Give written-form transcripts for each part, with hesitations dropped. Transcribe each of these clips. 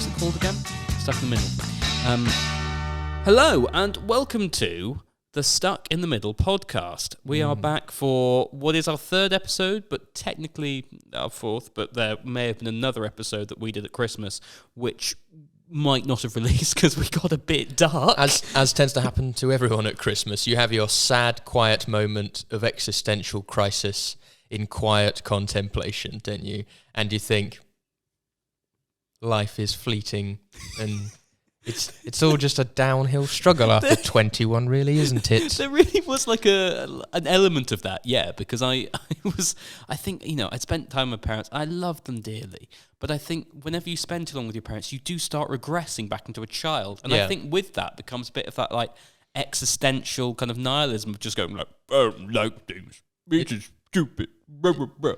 what's it called again? Stuck in the Middle. Hello, and welcome to the Stuck in the Middle podcast. We are back for what is our third episode, but technically our fourth, but there may have been another episode that we did at Christmas, which might not have released because we got a bit dark. As tends to happen to everyone at Christmas, you have your sad, quiet moment of existential crisis in quiet contemplation, don't you? And you think, life is fleeting and it's all just a downhill struggle after 21, really, isn't it? There really was like an element of that, yeah, because I think, I'd spent time with my parents. I loved them dearly. But I think whenever you spend too long with your parents, you do start regressing back into a child. And I think with that becomes a bit of that like existential kind of nihilism of just going like, oh, like things. It's just stupid.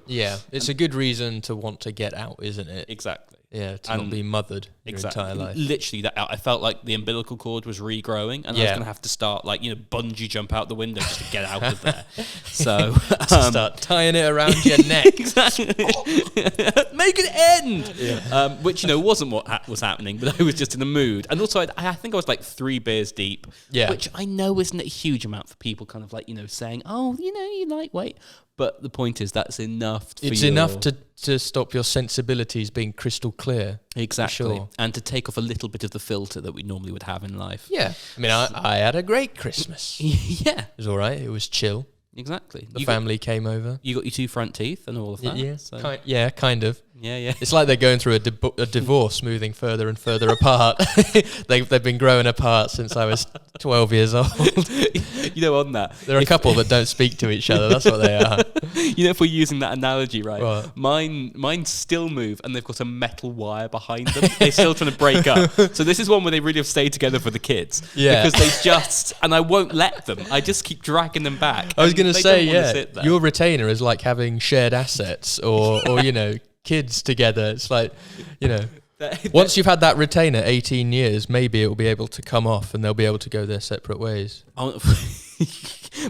Yeah, it's a good reason to want to get out, isn't it? Exactly. Yeah, to not be mothered your entire life. Literally, that I felt like the umbilical cord was regrowing, and I was going to have to start, bungee jump out the window just to get out of there. So start tying it around your neck. Exactly. Make it end. Yeah. Which wasn't what was happening, but I was just in the mood, and also I think I was like 3 beers deep. Yeah. Which I know isn't a huge amount for people, kind of like saying, oh, you lightweight. But the point is, that's enough. It's enough to stop your sensibilities being crystal clear. Exactly. Sure. And to take off a little bit of the filter that we normally would have in life. Yeah. I mean, I had a great Christmas. Yeah. It was all right. It was chill. Exactly. The family came over. You got your 2 front teeth and all of that. Yeah, so. Kind of. Yeah. It's like they're going through a divorce, moving further and further apart. They've been growing apart since I was 12 years old. On that. There are a couple that don't speak to each other. That's what they are. If we're using that analogy, right? What? Mine still move, and they've got a metal wire behind them. They're still trying to break up. So this is one where they really have stayed together for the kids. Yeah. Because and I won't let them. I just keep dragging them back. I was going to say, your retainer is like having shared assets or kids together. It's like, once you've had that retainer 18 years, maybe it will be able to come off and they'll be able to go their separate ways.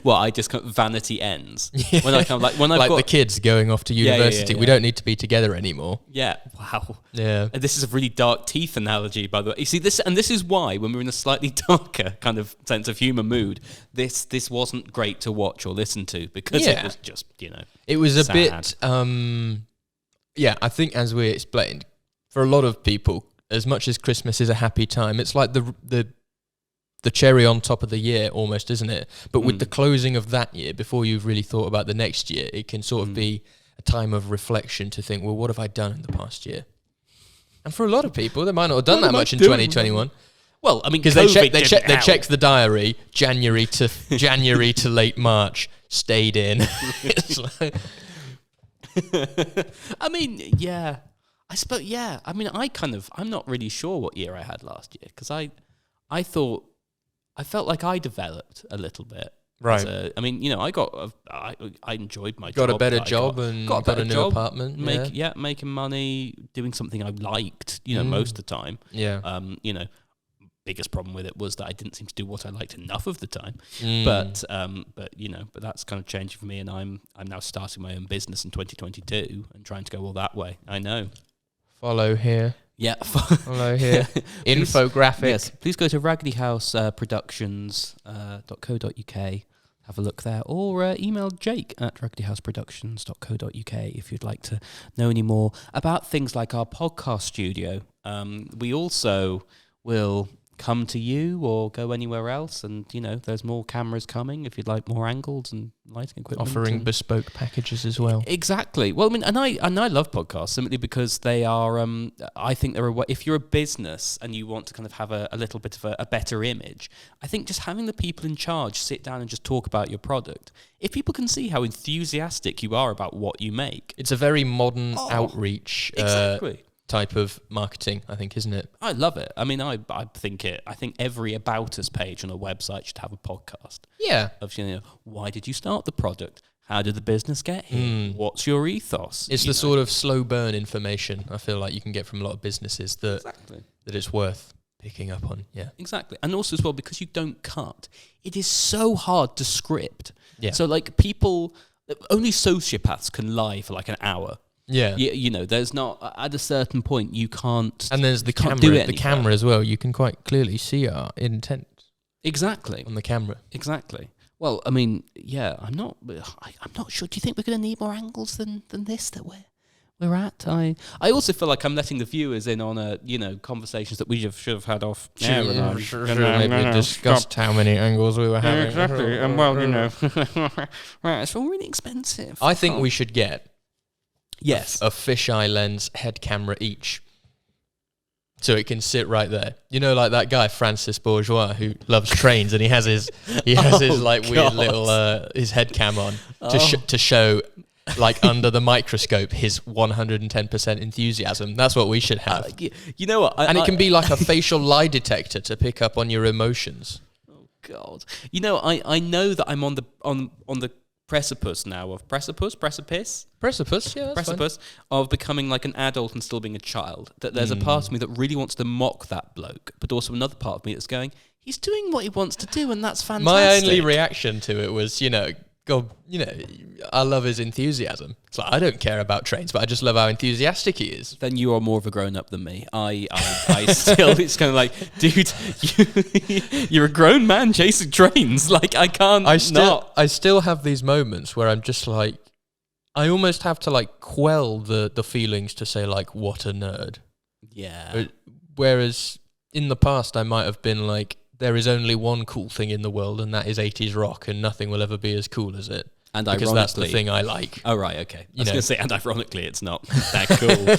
Well, I just vanity ends. Yeah. When I when I've got the kids going off to university, we don't need to be together anymore. Yeah. Wow. Yeah. And this is a really dark teeth analogy, by the way. You see this, and this is why when we're in a slightly darker kind of sense of humour mood, this wasn't great to watch or listen to because it was just it was a sad. bit. I think as we explained, for a lot of people, as much as Christmas is a happy time, it's like the cherry on top of the year almost, isn't it? But with the closing of that year, before you've really thought about the next year, it can sort of be a time of reflection to think, well, what have I done in the past year? And for a lot of people, they might not have done that much in 2021. Well, I mean, because they checked the diary, January to late March, stayed in. It's like, I mean, yeah. I suppose, yeah. I mean, I'm not really sure what year I had last year because I felt like I developed a little bit. Right. I enjoyed my job. Got a better job and got a new apartment. Making money, doing something I liked, most of the time. Yeah. Biggest problem with it was that I didn't seem to do what I liked enough of the time. But that's kind of changing for me, and I'm now starting my own business in 2022 and trying to go all that way. I know. Follow here. Yeah. Follow here. Infographic. Yes. Please go to raggedyhouseproductions.co.uk. Have a look there, or email Jake at raggedyhouseproductions.co.uk if you'd like to know any more about things like our podcast studio. We also will come to you or go anywhere else, and there's more cameras coming if you'd like more angles and lighting equipment, offering bespoke packages as well. Exactly. Well, I mean, and I love podcasts simply because they are I think they're if you're a business and you want to kind of have a little bit of a better image, I think just having the people in charge sit down and just talk about your product, if people can see how enthusiastic you are about what you make, it's a very modern outreach. Exactly. Type of marketing, I think, isn't it? I love it. I mean, I think every About Us page on a website should have a podcast. Yeah. Of why did you start the product? How did the business get here? What's your ethos? It's the sort of slow burn information I feel like you can get from a lot of businesses that it's worth picking up on. Yeah. Exactly. And also as well, because you don't cut, it is so hard to script. Yeah. So like people, only sociopaths can lie for like an hour. Yeah. You know, there's not at a certain point you can't. And there's the can't do camera. it The any camera further. as well. You can quite clearly see our intent Exactly. on the camera. Exactly. Well, I mean, yeah, I'm not sure. Do you think we're going to need more angles than this that we're at? I also feel like I'm letting the viewers in on conversations that we should have had off air. Maybe discussed how many angles we were having. Exactly. And well, right, it's all really expensive. I think we should get yes. a fisheye lens head camera each. So it can sit right there. You know, like that guy, Francis Bourgeois, who loves trains, and he has his like weird God. little his head cam on to show like under the microscope his 110% enthusiasm. That's what we should have. You know what? And it can be like a facial lie detector to pick up on your emotions. Oh God! You know, I know that I'm on the precipice now of precipice, Yeah, that's of becoming like an adult and still being a child. That there's a part of me that really wants to mock that bloke, but also another part of me that's going, he's doing what he wants to do, and that's fantastic. My only reaction to it was, God, I love his enthusiasm. It's like, I don't care about trains, but I just love how enthusiastic he is. Then you are more of a grown-up than me. I still, it's kind of like, dude, you're a grown man chasing trains. Like, I can't I still have these moments where I'm just like, I almost have to like quell the feelings to say like, what a nerd. Yeah. Whereas in the past, I might have been like, there is only one cool thing in the world, and that is 80s rock, and nothing will ever be as cool as it. And because that's the thing I like. Oh, right, okay. I was going to say, and ironically, it's not that cool.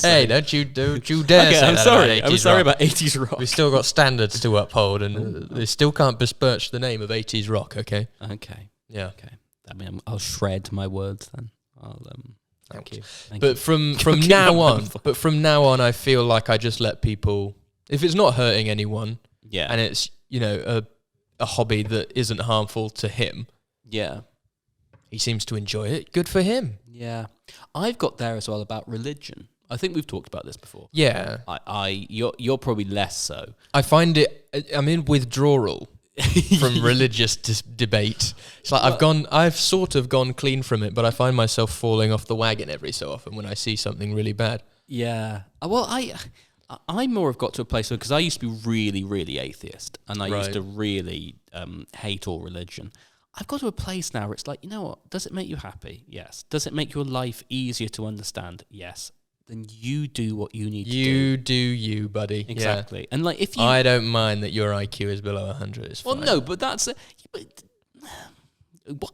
Hey, don't you dare okay, say I'm that sorry. about 80s I'm sorry rock. about 80s rock. We've still got standards to uphold, and they still can't besmirch the name of 80s rock, okay? Okay. Yeah. Okay. I mean, I'll shred my words then. Thank you. But from now on, I feel like I just let people, if it's not hurting anyone, yeah, and it's, a hobby that isn't harmful to him, yeah, he seems to enjoy it. Good for him. Yeah. I've got there as well about religion. I think we've talked about this before. Yeah. You're probably less so. I find I'm in withdrawal from religious debate. It's like I've sort of gone clean from it, but I find myself falling off the wagon every so often when I see something really bad. Yeah. Well, I more have got to a place where, because I used to be really, really atheist, and I used to really hate all religion. I've got to a place now where it's like, you know what? Does it make you happy? Yes. Does it make your life easier to understand? Yes. Then you do what you need to do. You do you, buddy. Exactly. Yeah. And like, if you... I don't mind that your IQ is below 100. It's fine. Well, no, but that's...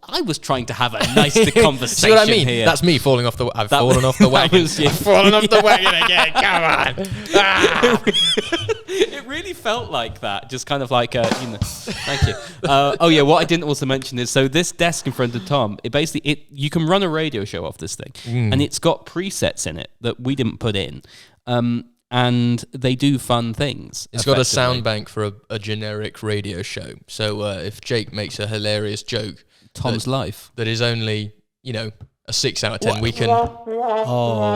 I was trying to have a nice conversation. See what I mean? Here. That's me falling off the... I've fallen off the wagon. I've fallen off the wagon again. Come on. Ah. It really felt like that. Just kind of like, thank you. Oh yeah, what I didn't also mention is, so this desk in front of Tom, you can run a radio show off this thing, and it's got presets in it that we didn't put in. And they do fun things. It's got a sound bank for a generic radio show. So if Jake makes a hilarious joke, Tom's life, that is only, a 6 out of 10, we can... Oh.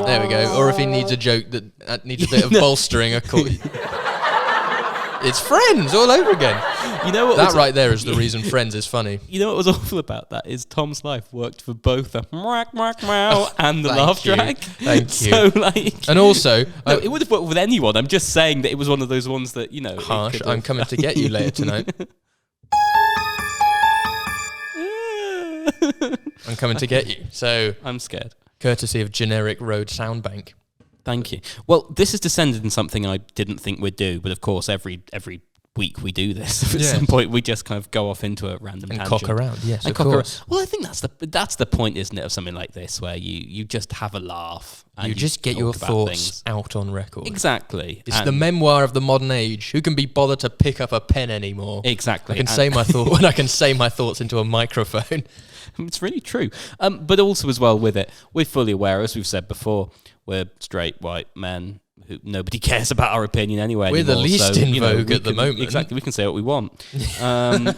There we go. Or if he needs a joke that needs a bit of bolstering, it's Friends all over again. You know what? That right there is the reason Friends is funny. You know what was awful about that is Tom's life worked for both the meow and the laugh track. Thank you. So like, and also, no, it would have worked with anyone. I'm just saying that it was one of those ones that harsh. I'm coming to get you later tonight. I'm coming to get you. So I'm scared. Courtesy of generic road sound bank. Thank you. Well, this has descended in something I didn't think we'd do, but of course, every week we do this. At some point, we just kind of go off into a random and tangent. cock around. Yes, and of course. Around. Well, I think that's the point, isn't it, of something like this, where you just have a laugh. And you just get your thoughts out on record. Exactly. It's the memoir of the modern age. Who can be bothered to pick up a pen anymore? Exactly. I can say my thought when I can say my thoughts into a microphone. It's really true. But also as well with it, we're fully aware, as we've said before, we're straight white men who nobody cares about our opinion anyway. We're anymore, the least in vogue at the moment. Exactly, we can say what we want.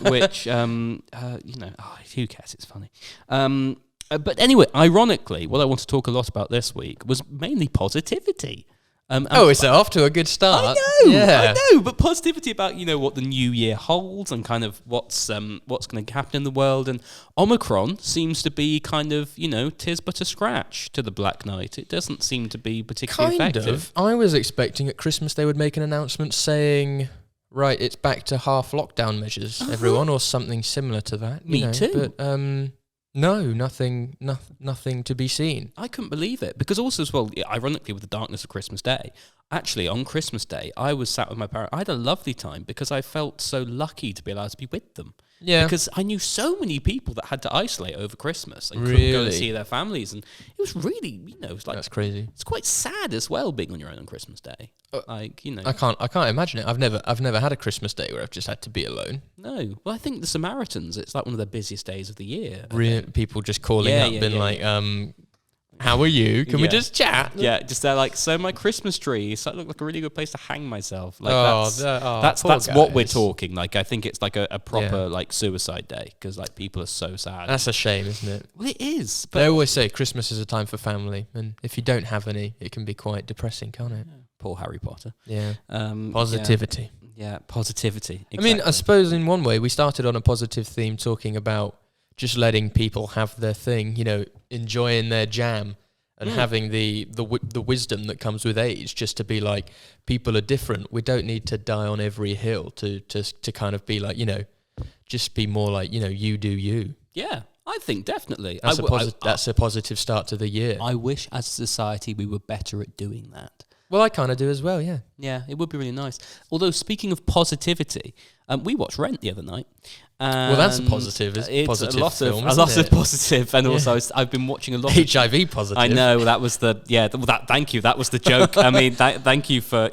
Which who cares? It's funny. But anyway, ironically, what I want to talk a lot about this week was mainly positivity. It's off to a good start. I know, but positivity about what the new year holds and kind of what's going to happen in the world. And Omicron seems to be kind of tis but a scratch to the Black Knight. It doesn't seem to be particularly effective. I was expecting at Christmas they would make an announcement saying, right, it's back to half lockdown measures, everyone, or something similar to that. Me too. But no, nothing to be seen. I couldn't believe it. Because also as well, ironically, with the darkness of Christmas Day, actually on Christmas Day, I was sat with my parents. I had a lovely time because I felt so lucky to be allowed to be with them. Yeah. Because I knew so many people that had to isolate over Christmas and couldn't go and see their families. And it was really, it's like... That's crazy. It's quite sad as well being on your own on Christmas Day. I can't imagine it. I've never had a Christmas Day where I've just had to be alone. No. Well, I think the Samaritans, it's like one of the busiest days of the year. People just calling up and like, how are you? Can we just chat? Yeah, just they're like, so my Christmas tree, so it looked like a really good place to hang myself. Like that's what we're talking. Like, I think it's like a proper like suicide day because like people are so sad. That's a shame, isn't it? Well, it is. But they always say Christmas is a time for family, and if you don't have any, it can be quite depressing, can't it? Yeah. Poor Harry Potter. Yeah. Positivity. Yeah, positivity. Exactly. I mean, I suppose in one way we started on a positive theme, talking about just letting people have their thing, enjoying their jam and having the wisdom that comes with age, just to be like, people are different. We don't need to die on every hill to kind of be like, just be more like, you do you. Yeah, I think definitely. That's a positive start to the year. I wish as a society we were better at doing that. Well, I kind of do as well, yeah. Yeah, it would be really nice. Although, speaking of positivity, we watched Rent the other night. Well, that's a positive. It's positive a lot film, of positive, and also I've been watching a lot of HIV positive. I know that was thank you. That was the joke. I mean, thank you for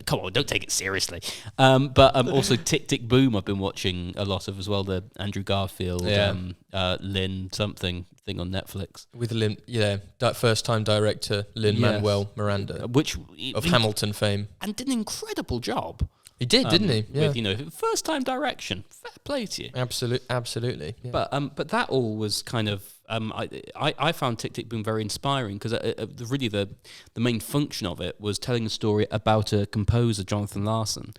come on, don't take it seriously. But also Tick Tick Boom. I've been watching a lot of as well. The Andrew Garfield, Lin something thing on Netflix with Lin. Yeah, that first time director Lin-Manuel Miranda, which of Hamilton fame, and did an incredible job. He did, didn't he? Yeah. With first time direction. Fair play to you. Absolutely. Yeah. But that all was kind of I found Tick Tick Boom very inspiring because really the main function of it was telling a story about a composer, Jonathan Larson,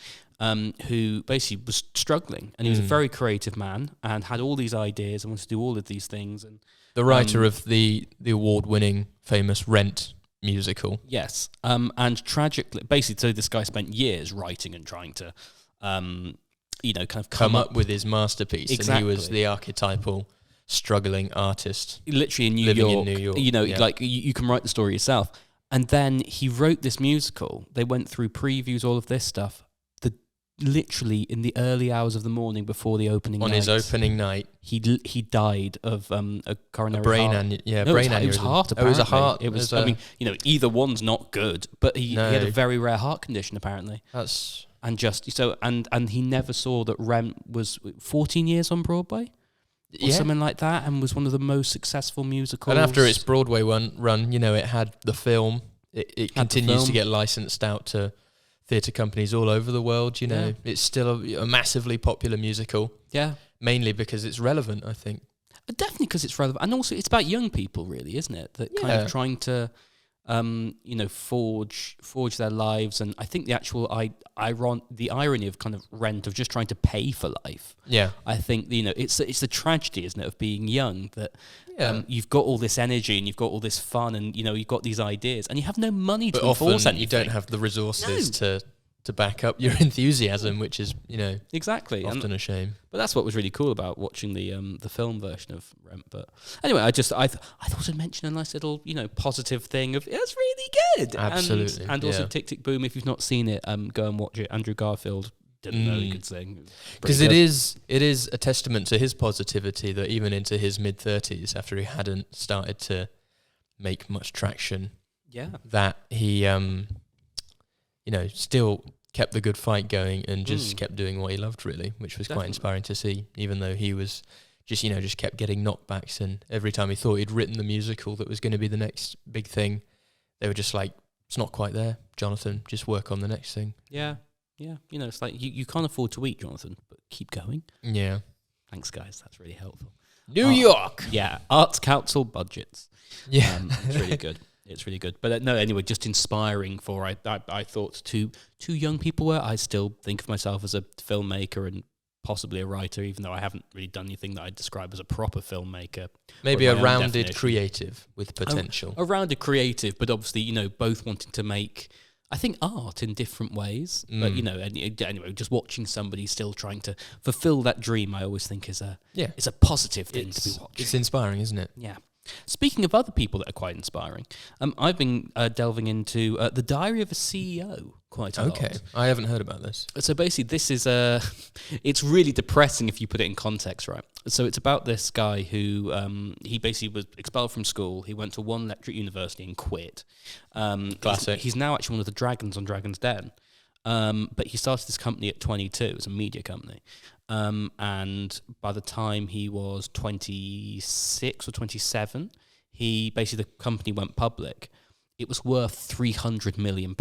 who basically was struggling, and he was a very creative man and had all these ideas and wanted to do all of these things. And the writer of the award-winning famous Rent musical. Yes. And tragically, basically, so this guy spent years writing and trying to, kind of come up with his masterpiece. Exactly. And he was the archetypal struggling artist. Literally in New York. Like you can write the story yourself. And then he wrote this musical. They went through previews, all of this stuff. Literally in the early hours of the morning before the opening night. On his opening night. He died of a coronary brain heart. Brain aneurysm. It was heart, apparently. Oh, it was a heart. It was, either one's not good, but he had a very rare heart condition, apparently. And he never saw that Rent was 14 years on Broadway? Or something like that, and was one of the most successful musicals. And after its Broadway run, it had the film. It continues to get licensed out to theatre companies all over the world. It's still a massively popular musical. Yeah, mainly because it's relevant, I think. Definitely because it's relevant, and also it's about young people, really, isn't it? That kind of trying to, forge their lives, and I think the actual the irony of kind of Rent, of just trying to pay for life. Yeah, I think it's the tragedy, isn't it, of being young, that you've got all this energy and you've got all this fun and you've got these ideas and you have no money to enforce anything. You don't have the resources to back up your enthusiasm, which is exactly often a shame. But that's what was really cool about watching the film version of Rent. But anyway, I thought I'd mention a nice little positive thing of it's really good. Absolutely, and also Tick Tick Boom. If you've not seen it, go and watch it. Andrew Garfield didn't know he could sing, because it is a testament to his positivity that even into his mid-30s, after he hadn't started to make much traction, that he still kept the good fight going and just kept doing what he loved, really, which was quite inspiring to see, even though he was just kept getting knockbacks, and every time he thought he'd written the musical that was going to be the next big thing, they were just like, it's not quite there, Jonathan, just work on the next thing. Yeah, it's like you can't afford to eat, Jonathan, but keep going. Yeah. Thanks, guys, that's really helpful. New York! Yeah, Arts Council budgets. Yeah. It's really good. It's really good. But no, anyway, just inspiring for I thought two young people were. I still think of myself as a filmmaker and possibly a writer, even though I haven't really done anything that I'd describe as a proper filmmaker. Maybe or a my own rounded definition. creative with potential. A rounded creative, but obviously, both wanting to make, I think, art in different ways. But, anyway, just watching somebody still trying to fulfill that dream, I always think is a positive thing to be watching. It's inspiring, isn't it? Yeah. Speaking of other people that are quite inspiring, I've been delving into The Diary of a CEO quite a lot. Okay, I haven't heard about this. So basically, this is it's really depressing if you put it in context, right? So it's about this guy who he basically was expelled from school. He went to one electric university and quit. Classic. He's now actually one of the dragons on Dragon's Den. But he started this company at 22. It's a media company. And by the time he was 26 or 27, the company went public. It was worth £300 million.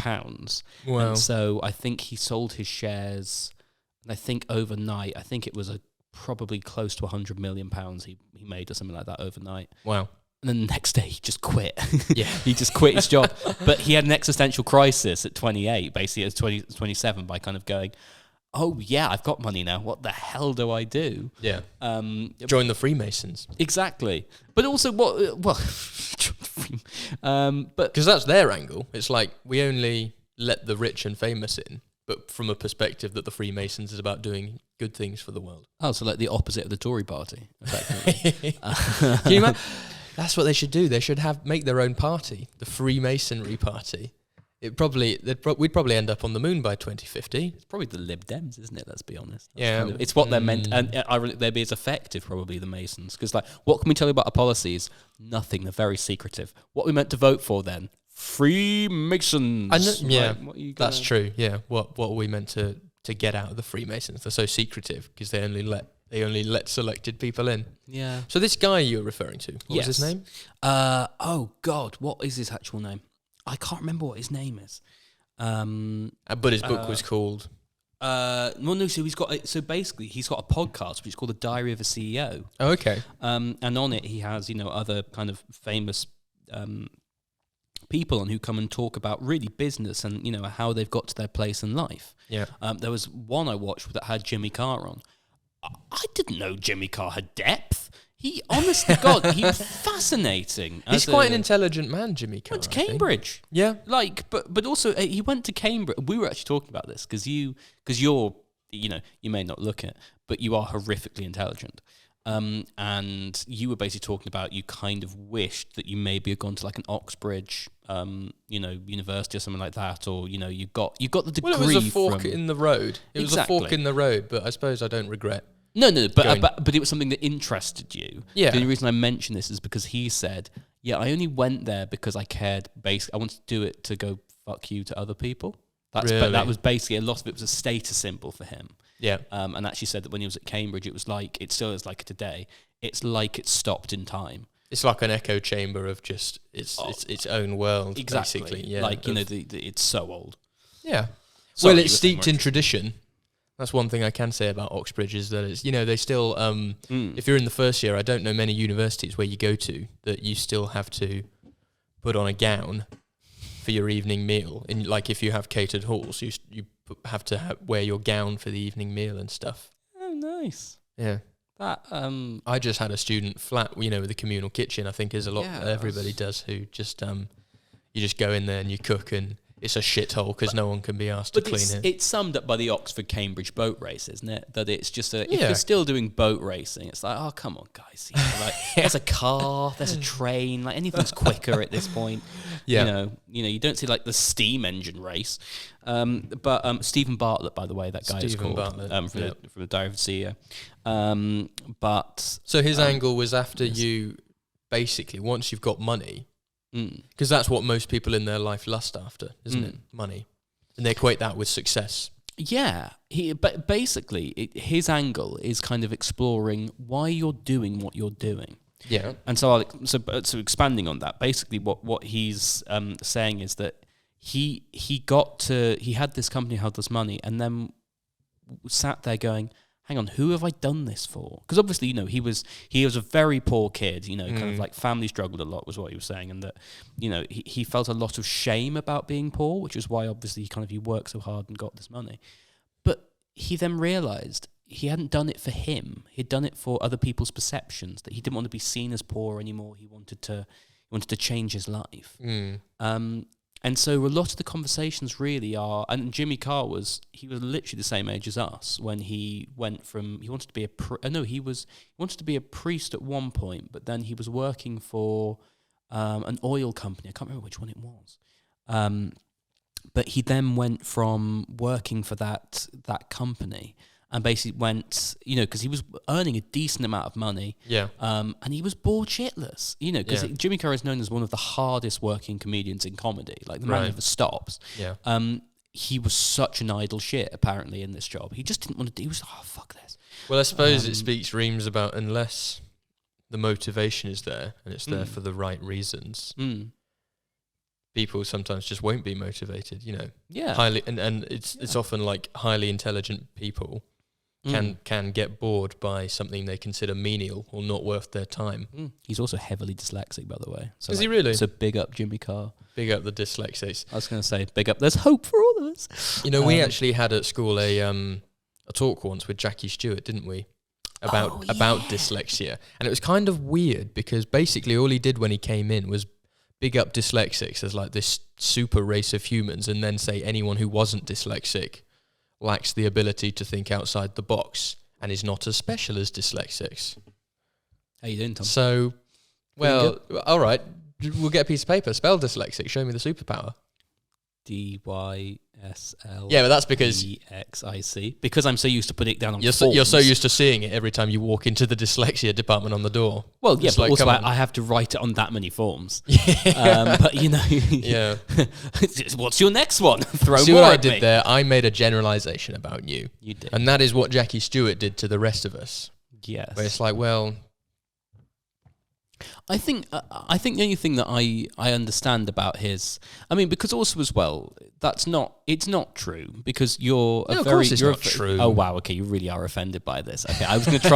Wow. And so I think he sold his shares, and I think overnight, I think it was probably close to £100 million he made or something like that overnight. Wow. And then the next day he just quit. Yeah. He just quit his job. But he had an existential crisis at 28, basically at 27, by kind of going, oh yeah, I've got money now. What the hell do I do? Yeah. Join the Freemasons. Exactly. But also but Because that's their angle. It's like, we only let the rich and famous in, but from a perspective that the Freemasons is about doing good things for the world. oh, so like the opposite of the Tory party, effectively. Can you imagine? That's what they should do. They should make their own party, the Freemasonry Party. We'd probably end up on the moon by 2050. It's probably the Lib Dems, isn't it? Let's be honest. That's Yeah. it's what they're meant, and they'd be as effective, probably, the Masons. Because, like, what can we tell you about our policies? Nothing. They're very secretive. What are we meant to vote for then? Freemasons. I know, yeah, Like, what are you that's gonna- true. Yeah, what are we meant to get out of the Freemasons? They're so secretive because they only let selected people in. Yeah. So this guy you're referring to, what was his Yes. name? Oh God, what is his actual name? I can't remember what his name is. But his book was called. No. So basically, he's got a podcast which is called The Diary of a CEO. Oh, okay. And on it, he has other kind of famous people on who come and talk about really business and how they've got to their place in life. Yeah. There was one I watched that had Jimmy Carr on. I didn't know Jimmy Carr had depth. He, honest to God, he was fascinating. He's quite an intelligent man, Jimmy Carr. Went to I think. Cambridge. Yeah. But also he went to Cambridge. We were actually talking about this because you're you may not look it, but you are horrifically intelligent. And you were basically talking about you kind of wished that you maybe had gone to like an Oxbridge, university or something like that, or you got the degree. Well, it was a fork from, in the road. It was a fork Exactly. in the road, but I suppose I don't regret. No, going- but it was something that interested you. Yeah. The only reason I mention this is because he said, "Yeah, I only went there because I cared. I wanted to do it to go fuck you to other people." But Really? that was basically a lot of it was a status symbol for him. Yeah. And actually said that when he was at Cambridge, it was like it still is like today. It's like it stopped in time. It's like an echo chamber of just its own world, Exactly. basically. Yeah. Like it's so old. Yeah. Sorry, Well, you it's were saying, steeped in weren't tradition. That's one thing I can say about Oxbridge is that it's they still if you're in the first year, I don't know many universities where you go to that you still have to put on a gown for your evening meal. And like if you have catered halls, you have to wear your gown for the evening meal and stuff. Oh, nice. Yeah. That I just had a student flat, with a communal kitchen. I think is a lot Yeah, everybody does who just you just go in there and you cook and it's a shithole because no one can be asked to But clean it. it's summed up by the Oxford-Cambridge boat race, isn't it? That it's just if Yeah. you're still doing boat racing, it's like, oh, come on, guys. Like, there's a car, there's a train, like anything's quicker at this point. Yeah. You don't see like the steam engine race. But Stephen Bartlett, by the way, that guy is Stephen called Bartlett, from the Diary of a CEO. But So his angle was after you, basically, once you've got money, because that's what most people in their life lust after, isn't it? Money. And they equate that with success. yeah, but basically, his angle is kind of exploring why you're doing what you're doing. Yeah. And so expanding on that, basically what he's saying is that he had this company, had this money, and then sat there going, hang on, who have I done this for? Because obviously, he was a very poor kid, kind of like family struggled a lot was what he was saying, and that, he felt a lot of shame about being poor, which is why obviously he worked so hard and got this money. But he then realised he hadn't done it for him. He'd done it for other people's perceptions, that he didn't want to be seen as poor anymore. He wanted to change his life. And so a lot of the conversations really are, and Jimmy Carr he was literally the same age as us when he went from, he wanted to be he wanted to be a priest at one point, but then he was working for an oil company. I can't remember which one it was. But he then went from working for that company and basically went, because he was earning a decent amount of money. Yeah. And he was bored shitless, because Jimmy Carr is known as one of the hardest working comedians in comedy. Like, the man never stops. Yeah. He was such an idle shit, apparently, in this job. He just didn't want to do. He was like, oh, fuck this. Well, I suppose it speaks reams about, unless the motivation is there and it's there for the right reasons, people sometimes just won't be motivated, Yeah. Highly, and it's often like highly intelligent people can get bored by something they consider menial or not worth their time. He's also heavily dyslexic, by the way. So is he really? So big up Jimmy Carr. Big up the dyslexics. I was going to say, big up. There's hope for all of us. We actually had at school a talk once with Jackie Stewart, didn't we? About dyslexia. And it was kind of weird because basically all he did when he came in was big up dyslexics as like this super race of humans, and then say anyone who wasn't dyslexic lacks the ability to think outside the box and is not as special as dyslexics. How you doing, Tom? So, well, all right, we'll get a piece of paper. Spell dyslexic. Show me the superpower. DYSL. Yeah, but that's because EXIC. Because I'm so used to putting it down on you're so used to seeing it every time you walk into the dyslexia department on the door. Well, yeah, it's but like, also I have to write it on that many forms. But yeah. What's your next one? Throw See more what I at did me. there? I made a generalization about you. You did. And that is what Jackie Stewart did to the rest of us. Yes. Where it's like, well, I think the only thing that I understand about his, I mean, because also as well, it's not true, because you're of course it's not true. Oh wow, okay, you really are offended by this. Okay, I was going to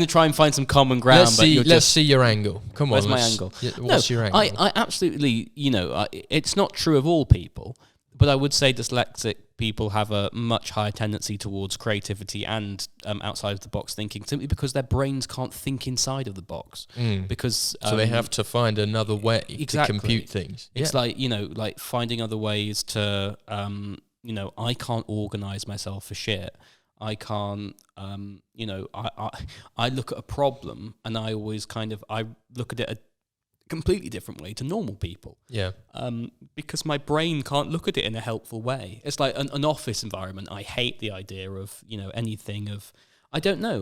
try and find some common ground. Let's see your angle. Come on, where's my angle? What's your angle? I absolutely, it's not true of all people, but I would say dyslexic people have a much higher tendency towards creativity and outside of the box thinking, simply because their brains can't think inside of the box. Because so they have to find another way to compute things. It's like, like finding other ways to, I can't organize myself for shit. I can't, I look at a problem and I always I look at it a completely different way to normal people. Yeah. Because my brain can't look at it in a helpful way. It's like an office environment. I hate the idea of, anything of, I don't know,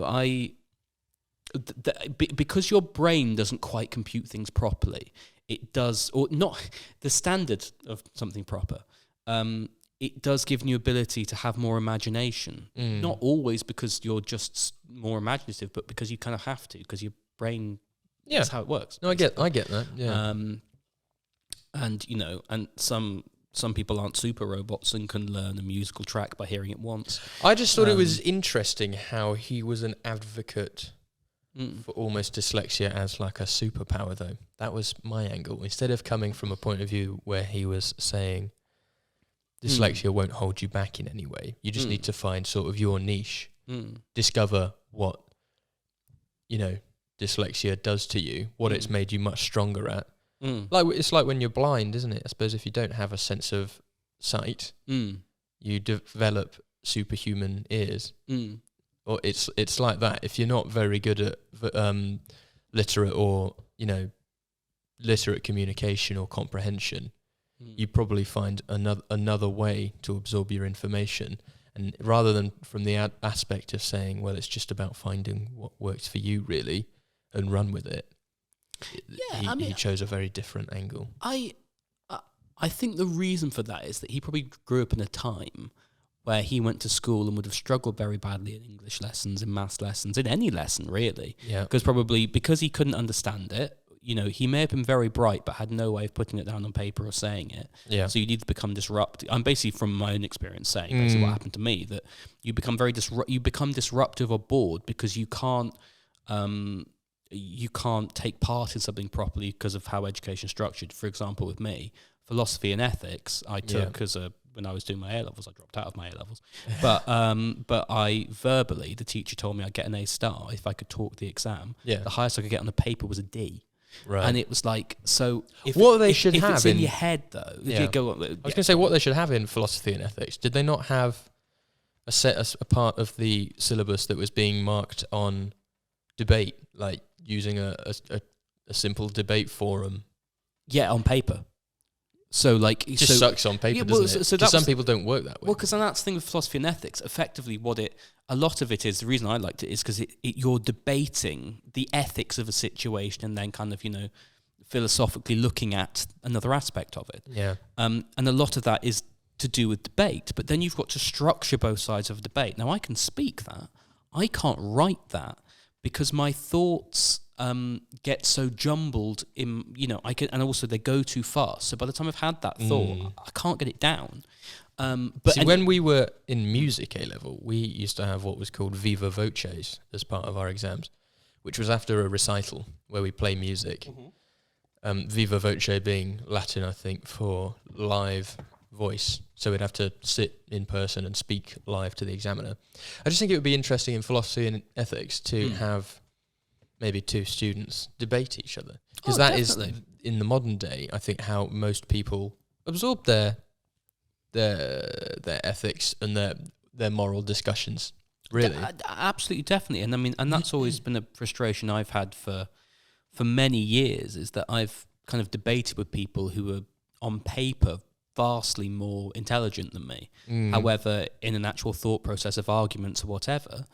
because your brain doesn't quite compute things properly. It does, or not the standard of something proper. It does give you ability to have more imagination. Not always because you're just more imaginative, but because you kind of have to, because your brain. Yeah, that's how it works. No, I get that. Yeah. And some people aren't super robots and can learn a musical track by hearing it once. I just thought it was interesting how he was an advocate for almost dyslexia as like a superpower, though. That was my angle. Instead of coming from a point of view where he was saying dyslexia won't hold you back in any way. You just need to find sort of your niche, discover what, dyslexia does to you, what it's made you much stronger at. Like it's like when you're blind, isn't it? I suppose if you don't have a sense of sight, you develop superhuman ears. Or it's like that. If you're not very good at literate or literate communication or comprehension, you probably find another way to absorb your information. And rather than from the aspect of saying, well, it's just about finding what works for you, really, and run with it. He chose a very different angle. I think the reason for that is that he probably grew up in a time where he went to school and would have struggled very badly in English lessons, in maths lessons, in any lesson really. Yeah. Because he couldn't understand it. he may have been very bright, but had no way of putting it down on paper or saying it. Yeah. So you need to become disruptive. I'm basically from my own experience saying basically what happened to me, that you become you become disruptive or bored because you can't take part in something properly because of how education is structured. For example, with me, philosophy and ethics, I took when I was doing my A-levels. I dropped out of my A-levels. But I verbally, the teacher told me I'd get an A star if I could talk the exam. Yeah. The highest I could get on the paper was a D. Right. And it was like, so if, What they if, should if have it's in in- your head, though, if Yeah. you go, I was going to say what they should have in philosophy and ethics. Did they not have a part of the syllabus that was being marked on debate, like using a simple debate forum? yeah, on paper. So like, It just sucks on paper, yeah, well, doesn't it? so that Because some was- people don't work that way. Well, because that's the thing with philosophy and ethics. Effectively, a lot of it is, the reason I liked it is because you're debating the ethics of a situation and then kind of, philosophically looking at another aspect of it. Yeah. And a lot of that is to do with debate, but then you've got to structure both sides of a debate. Now, I can speak that. I can't write that because my thoughts get so jumbled in, and also they go too fast. So by the time I've had that thought, I can't get it down. But See, when we were in music A-level, we used to have what was called viva voces as part of our exams, which was after a recital where we play music. Viva voce being Latin, I think, for live voice. So we'd have to sit in person and speak live to the examiner. I just think it would be interesting in philosophy and ethics to have maybe two students debate each other. Because that is, in the modern day, I think, how most people absorb their ethics and their moral discussions, really. Absolutely, definitely. And I mean, and that's always been a frustration I've had for many years, is that I've kind of debated with people who are on paper vastly more intelligent than me. However, in an actual thought process of arguments or whatever,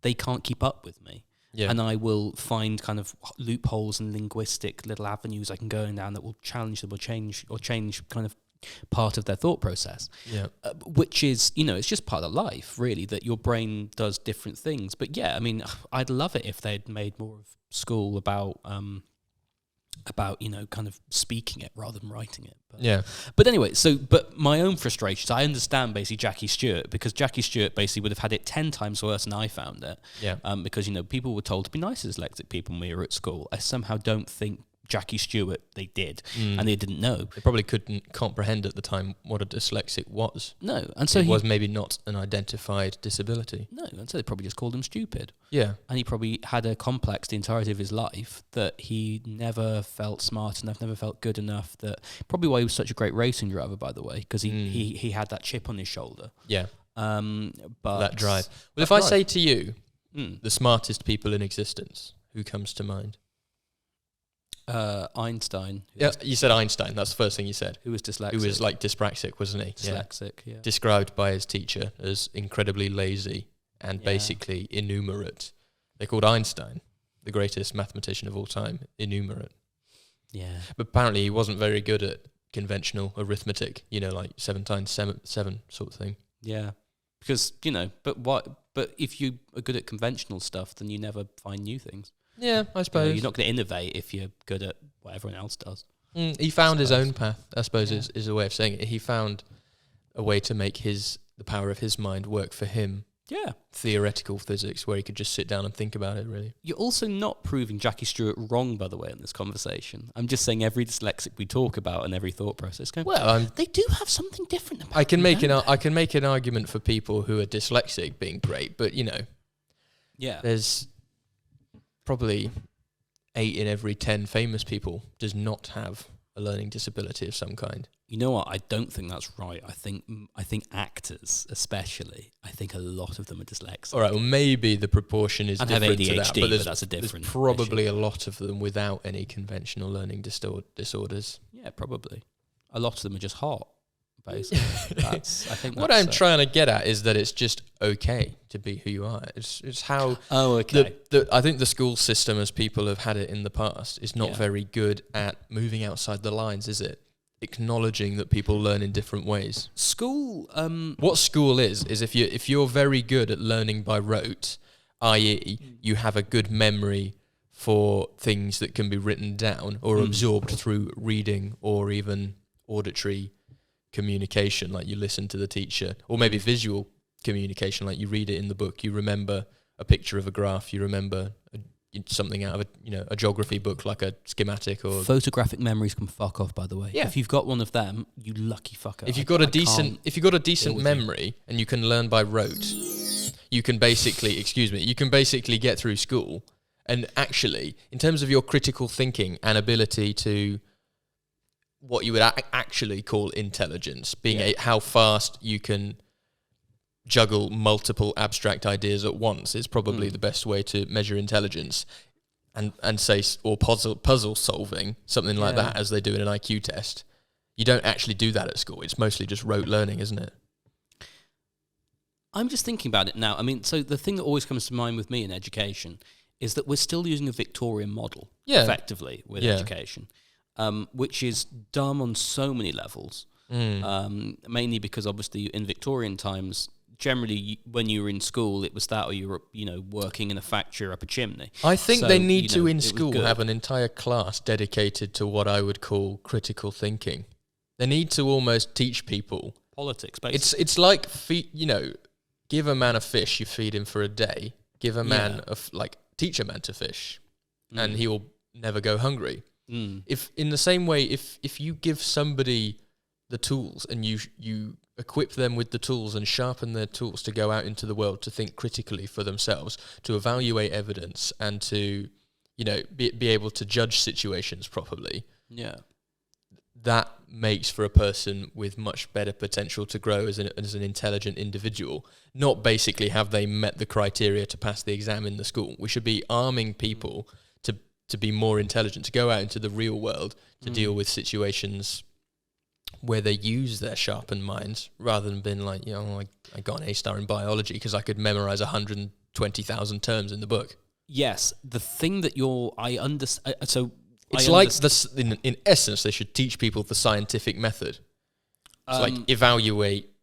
they can't keep up with me. Yeah. And I will find kind of loopholes and linguistic little avenues I can go down that will challenge them or change kind of part of their thought process. Yeah. Which is, it's just part of life, really, that your brain does different things. But yeah, I mean, I'd love it if they'd made more of school about kind of speaking it rather than writing it. But anyway, but my own frustrations, I understand basically Jackie Stewart, because Jackie Stewart basically would have had it 10 times worse than I found it. Yeah. Because, people were told to be nice to dyslexic people when we were at school. I somehow don't think Jackie Stewart, they did, and they didn't know. They probably couldn't comprehend at the time what a dyslexic was. No, and so it was maybe not an identified disability. No, and so they probably just called him stupid. Yeah. And he probably had a complex the entirety of his life that he never felt smart enough, never felt good enough. That probably why he was such a great racing driver, by the way, because he had that chip on his shoulder. Yeah. But that drive. Well, if I say to you, the smartest people in existence, who comes to mind? Einstein. Yeah, you said Einstein. That's the first thing you said. Who was dyslexic. Who was like dyspraxic, wasn't he? Dyslexic, yeah. Described by his teacher as incredibly lazy and basically innumerate. They called Einstein the greatest mathematician of all time, innumerate. Yeah. But apparently he wasn't very good at conventional arithmetic, like 7 times 7 sort of thing. Yeah. Because, but if you are good at conventional stuff, then you never find new things. Yeah, I suppose. You're not going to innovate if you're good at what everyone else does. He found his own path, I suppose, is a way of saying it. He found a way to make the power of his mind work for him. Yeah. Theoretical physics, where he could just sit down and think about it, really. You're also not proving Jackie Stewart wrong, by the way, in this conversation. I'm just saying every dyslexic we talk about and every thought process. They do have something different about I can them, make an argument for people who are dyslexic being great, but, there's probably 8 in every 10 famous people does not have a learning disability of some kind. You know what? I don't think that's right. I think actors, especially, I think a lot of them are dyslexic. All right, well, maybe the proportion is and have different ADHD, to that, but that's a different there's probably issue. a lot of them without any conventional learning disorders. Yeah, probably. A lot of them are just hot, basically. I think what I'm trying to get at is that it's just okay to be who you are. It's how. Oh, okay. I think the school system, as people have had it in the past, is not very good at moving outside the lines, is it? Acknowledging that people learn in different ways. School. What school is if you're very good at learning by rote, i.e., you have a good memory for things that can be written down or absorbed through reading or even auditory communication, like you listen to the teacher, or maybe visual communication, like you read it in the book, you remember a picture of a graph, you remember something out of a geography book, like a schematic. Or photographic memories can fuck off, by the way. Yeah. If you've got one of them, you lucky fucker. If you've got a decent memory and you can learn by rote, you can basically get through school. And actually, in terms of your critical thinking and ability to what you would actually call intelligence, being how fast you can juggle multiple abstract ideas at once is probably the best way to measure intelligence. And say, or puzzle solving, something like that, as they do in an IQ test. You don't actually do that at school. It's mostly just rote learning, isn't it? I'm just thinking about it now. I mean, so the thing that always comes to mind with me in education is that we're still using a Victorian model, effectively, with education, which is dumb on so many levels, mainly because, obviously, in Victorian times, generally, when you were in school, it was that or you were, working in a factory or up a chimney. I think they need to, in school, have an entire class dedicated to what I would call critical thinking. They need to almost teach people. Politics, basically. It's like, give a man a fish, you feed him for a day. Give a man teach a man to fish, and he will never go hungry. If in the same way, if you give somebody the tools and you equip them with the tools and sharpen their tools to go out into the world to think critically for themselves, to evaluate evidence, and to be able to judge situations properly. Yeah, that makes for a person with much better potential to grow as an intelligent individual. Not basically have they met the criteria to pass the exam in the school. We should be arming people to be more intelligent, to go out into the real world, to deal with situations where they use their sharpened minds, rather than being like, I got an A-star in biology because I could memorize 120,000 terms in the book. Yes, the thing that I understand. So it's like this. In essence, they should teach people the scientific method. It's like evaluate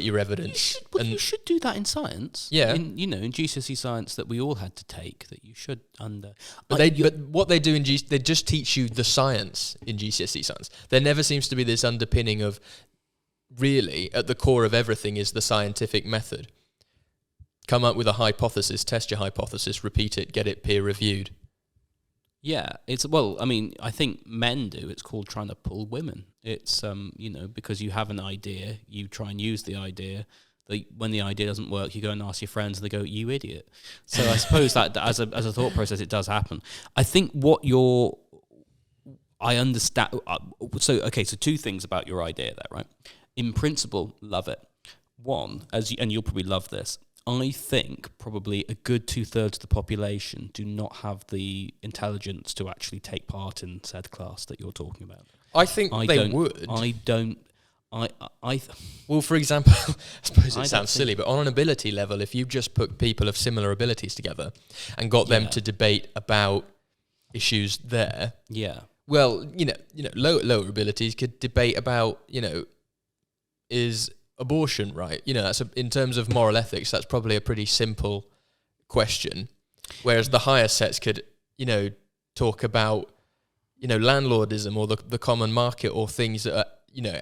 your evidence. You should do that in science. Yeah, in GCSE science that we all had to take. That you should But what they do they just teach you the science in GCSE science. There never seems to be this underpinning of, really, at the core of everything is the scientific method. Come up with a hypothesis, test your hypothesis, repeat it, get it peer reviewed. Yeah, I think men do. It's called trying to pull women. It's, because you have an idea, you try and use the idea. When the idea doesn't work, you go and ask your friends, and they go, "You idiot." So I suppose that as a thought process, it does happen. I think I understand. So two things about your idea there, right? In principle, love it. One, and you'll probably love this. I think probably a good 2/3 of the population do not have the intelligence to actually take part in said class that you're talking about. I think they would. Well, for example, I suppose it sounds silly, but on an ability level, if you just put people of similar abilities together and got them to debate about issues there, well, lower abilities could debate about, is abortion right? That's in terms of moral ethics, that's probably a pretty simple question. Whereas the higher sets could, talk about, landlordism or the common market, or things that are,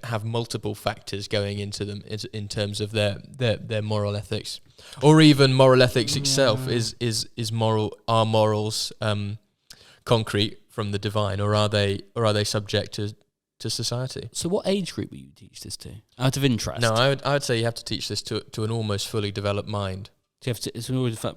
have multiple factors going into them in terms of their moral ethics, or even moral ethics itself. Is are morals concrete from the divine, or are they subject to society? So what age group will you teach this to, out of interest? No, I would say you have to teach this to an almost fully developed mind. So you have to,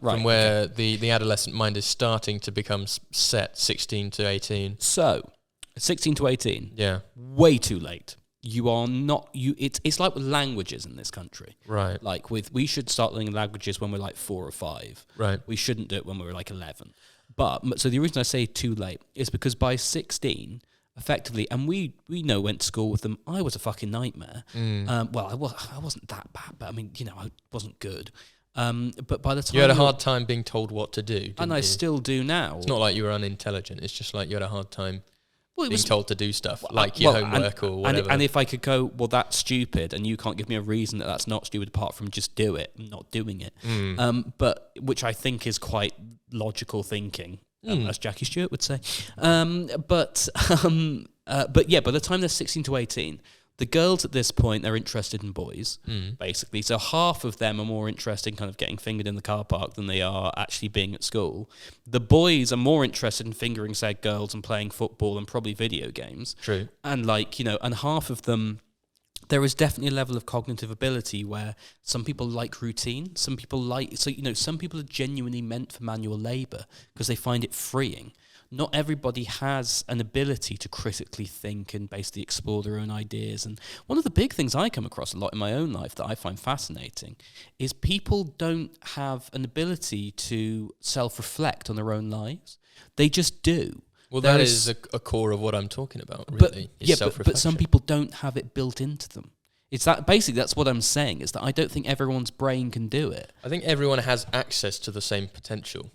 from where the adolescent mind is starting to become set, 16 to 18. So 16 to 18, way too late. You are not it's like with languages in this country, right? Like we should start learning languages when we're like 4 or 5, right? We shouldn't do it when we're like 11. But so the reason I say too late is because by 16, effectively, and we went to school with them. I was a fucking nightmare. Well, I wasn't that bad, but I mean, I wasn't good. But by the time you had a hard time being told what to do, and I still do now. It's not like you were unintelligent. It's just like you had a hard time Well, being told to do stuff like your homework or whatever. And if I could go, well, that's stupid, and you can't give me a reason that that's not stupid apart from just do it and not doing it. But which I think is quite logical thinking, as Jackie Stewart would say. But yeah, by the time they're 16 to 18, the girls at this point are interested in boys, basically. So half of them are more interested in kind of getting fingered in the car park than they are actually being at school. The boys are more interested in fingering said girls and playing football and probably video games. True. And and half of them, there is definitely a level of cognitive ability where some people like routine, some people some people are genuinely meant for manual labor because they find it freeing. Not everybody has an ability to critically think and basically explore their own ideas. And one of the big things I come across a lot in my own life that I find fascinating is people don't have an ability to self-reflect on their own lives. They just do. Well, that is a core of what I'm talking about, really. But some people don't have it built into them. It's that basically that's what I'm saying, is that I don't think everyone's brain can do it. I think everyone has access to the same potential.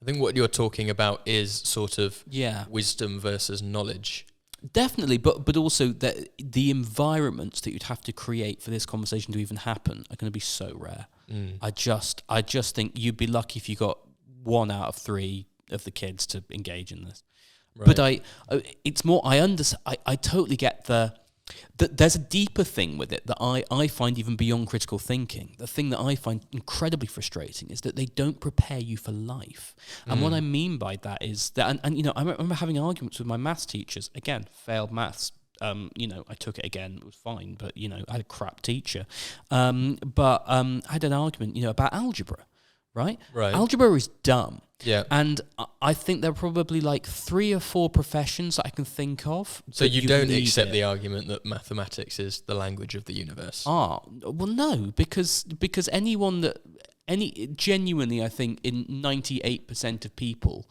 I think what you're talking about is sort of wisdom versus knowledge. Definitely, but also that the environments that you'd have to create for this conversation to even happen are going to be so rare. I just think you'd be lucky if you got 1 out of 3 of the kids to engage in this. Right. But it's more. I totally get there's a deeper thing with it that I find even beyond critical thinking. The thing that I find incredibly frustrating is that they don't prepare you for life. And what I mean by that is that, and I remember having arguments with my maths teachers. Again, failed maths. I took it again. It was fine, but I had a crap teacher. But I had an argument, about algebra. Right? Algebra is dumb. Yeah. And I think there are probably like 3 or 4 professions that I can think of. So you don't accept the argument that mathematics is the language of the universe? Well, no, because genuinely, I think in 98% of people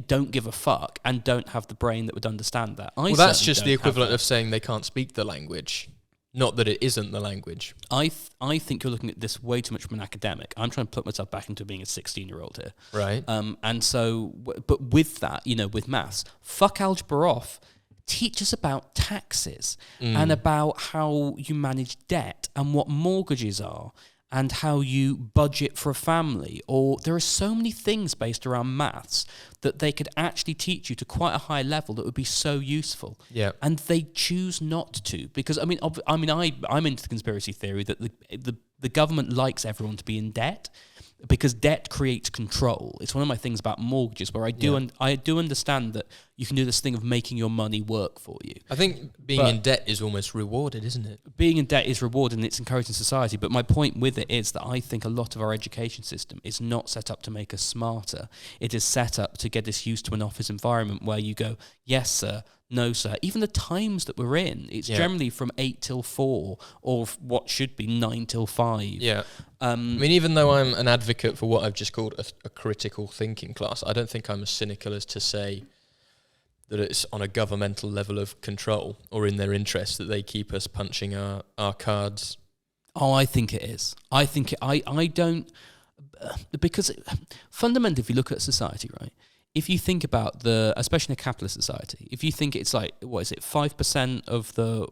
don't give a fuck and don't have the brain that would understand that. Well, that's just the equivalent of saying they can't speak the language. Not that it isn't the language. I think you're looking at this way too much from an academic. I'm trying to put myself back into being a 16-year-old here. Right. And so, but with that, with maths, fuck algebra off. Teach us about taxes and about how you manage debt and what mortgages are and how you budget for a family. Or there are so many things based around maths that they could actually teach you to quite a high level that would be so useful. Yeah. And they choose not to, because I'm into the conspiracy theory that the government likes everyone to be in debt because debt creates control. It's one of my things about mortgages where I do understand that you can do this thing of making your money work for you. I think being in debt is almost rewarded, isn't it? Being in debt is rewarded and it's encouraging society. But my point with it is that I think a lot of our education system is not set up to make us smarter. It is set up to get us used to an office environment where you go, yes, sir, no, sir. Even the times that we're in, it's generally from 8 till 4 or what should be 9 till 5. Yeah. Even though I'm an advocate for what I've just called a critical thinking class, I don't think I'm as cynical as to say that it's on a governmental level of control or in their interest that they keep us punching our cards. Oh, I think it is. I think I don't, because fundamentally, if you look at society, right, if you think about especially in a capitalist society, if you think it's like, 5% of the,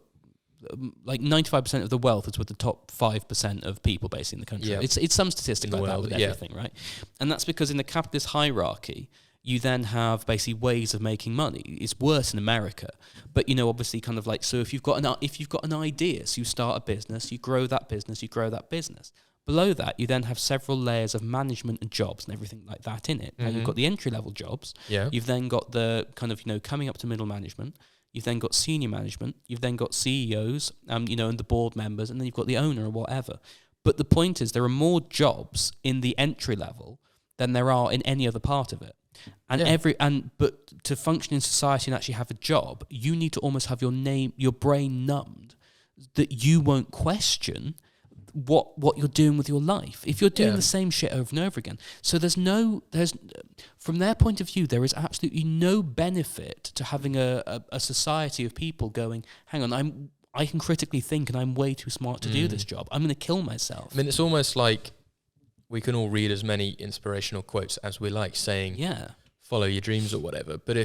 95% of the wealth is with the top 5% of people basically in the country. Yeah. It's some statistic like that with everything, right? And that's because in the capitalist hierarchy, you then have basically ways of making money. It's worse in America, but obviously, kind of like, so if you've got an idea, so you start a business, you grow that business. Below that, you then have several layers of management and jobs and everything like that in it. Now you've got the entry level jobs. Yeah. You've then got the kind of coming up to middle management. You've then got senior management. You've then got CEOs, and the board members, and then you've got the owner or whatever. But the point is, there are more jobs in the entry level than there are in any other part of it. And but to function in society and actually have a job, you need to almost have your brain numbed that you won't question what you're doing with your life if you're doing the same shit over and over again. So there's from their point of view, there is absolutely no benefit to having a society of people going, hang on, I can critically think and I'm way too smart to do this job. I'm going to kill myself. It's almost like we can all read as many inspirational quotes as we like, saying, follow your dreams or whatever. But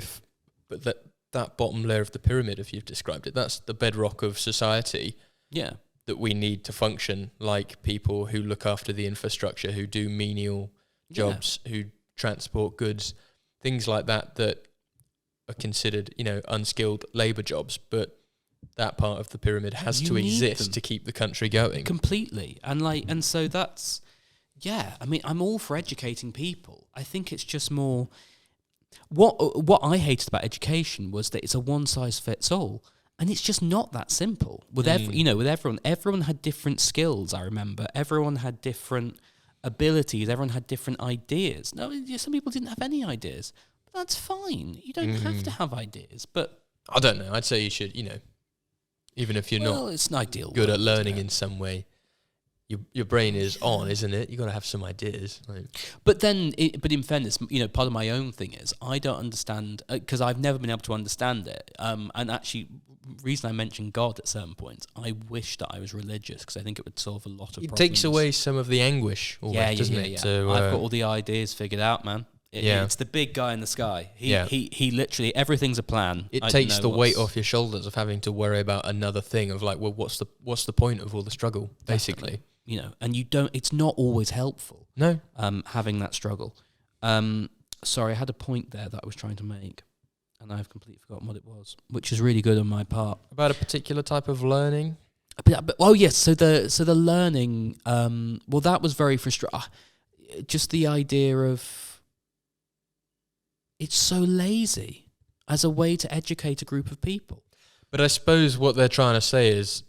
that bottom layer of the pyramid, if you've described it, that's the bedrock of society Yeah. that we need to function like people who look after the infrastructure, who do menial jobs, who transport goods, things like that are considered, unskilled labour jobs. But that part of the pyramid has You to need exist them. to keep the country going. Completely. And so that's, I mean, I'm all for educating people. I think it's just more, what I hated about education was that it's a one size fits all. And it's just not that simple. With with everyone had different skills, I remember. Everyone had different abilities. Everyone had different ideas. No, some people didn't have any ideas. But that's fine. You don't have to have ideas. But I don't know. I'd say you should, even if you're not it's an ideal good world, at learning isn't it? in some way, your brain is on, isn't it? You got to have some ideas. But then, but in fairness, part of my own thing is I don't understand, because I've never been able to understand it. And actually, reason I mentioned God at certain points, I wish that I was religious because I think it would solve a lot of It problems. takes away some of the anguish, almost, doesn't it? Yeah. So, I've got all the ideas figured out, man. It's the big guy in the sky. He literally, everything's a plan. It takes the weight off your shoulders of having to worry about another thing of like, well, what's the point of all the struggle, basically? And you don't. It's not always helpful. No. Having that struggle. Sorry, I had a point there that I was trying to make, and I've completely forgotten what it was, which is really good on my part. About a particular type of learning? But yes, so the learning, that was very frustrating. Just the idea of, it's so lazy as a way to educate a group of people. But I suppose what they're trying to say is,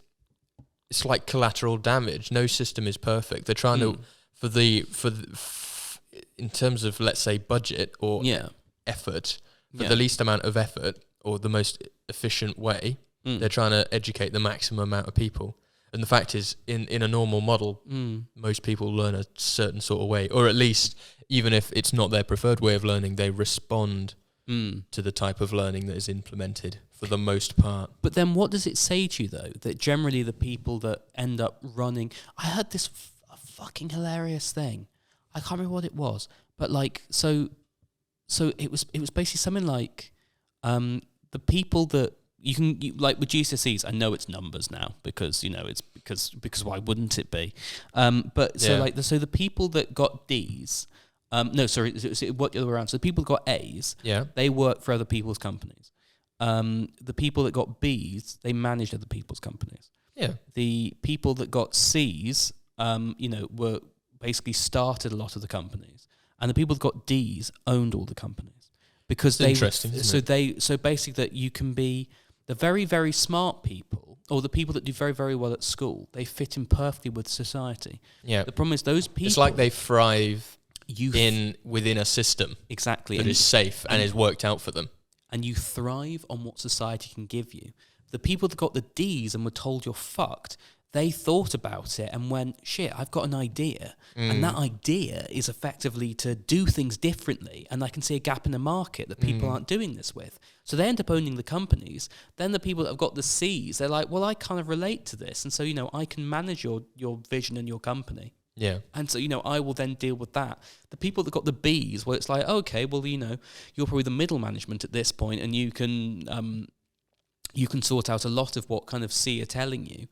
it's like collateral damage. No system is perfect. They're trying to, in terms of, let's say, budget or effort, for the least amount of effort or the most efficient way, they're trying to educate the maximum amount of people. And the fact is, in a normal model, most people learn a certain sort of way, or at least, even if it's not their preferred way of learning, they respond to the type of learning that is implemented for the most part. But then what does it say to you, though, that generally the people that end up running... I heard this fucking hilarious thing. I can't remember what it was, but like, so it was basically something like the people that like with GCSEs, I know it's numbers now because it's because why wouldn't it be? But so the people that got D's, what the other way around? So the people that got A's, they work for other people's companies. The people that got B's, they managed other people's companies. Yeah. The people that got C's, were basically started a lot of the companies, and the people that got D's owned all the companies because they. Interesting. So basically, that you can be the very, very smart people, or the people that do very, very well at school. They fit in perfectly with society. Yeah. The problem is those people. It's like they thrive within a system exactly that is safe and is worked out for them. And you thrive on what society can give you. The people that got the D's and were told you're fucked, they thought about it and went, shit, I've got an idea. And that idea is effectively to do things differently. And I can see a gap in the market that people aren't doing this with. So they end up owning the companies. Then the people that have got the C's, they're like, well, I kind of relate to this. And so, I can manage your vision and your company. Yeah. And so, I will then deal with that. The people that got the B's, well, it's like, okay, well, you're probably the middle management at this point, and you can sort out a lot of what kind of C are telling you.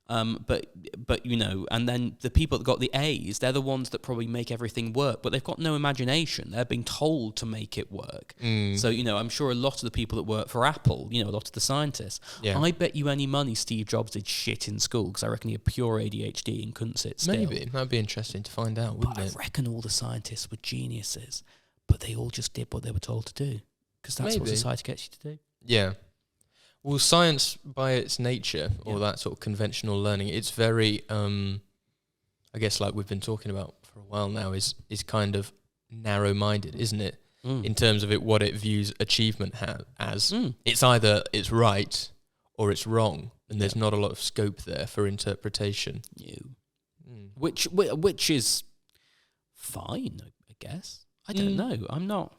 But and then the people that got the A's, they're the ones that probably make everything work, but they've got no imagination. They're being told to make it work. So, I'm sure a lot of the people that work for Apple, a lot of the scientists, I bet you any money Steve Jobs did shit in school because I reckon he had pure ADHD and couldn't sit still. Maybe. That'd be interesting to find out, wouldn't it? I reckon all the scientists were geniuses, but they all just did what they were told to do because that's what society gets you to do. Yeah. Well, science, by its nature, or that sort of conventional learning, it's very, I guess, like we've been talking about for a while now, is kind of narrow-minded, isn't it? In terms of what it views achievement as. It's either it's right or it's wrong, and there's not a lot of scope there for interpretation. Which is fine, I guess. I don't know. I'm not.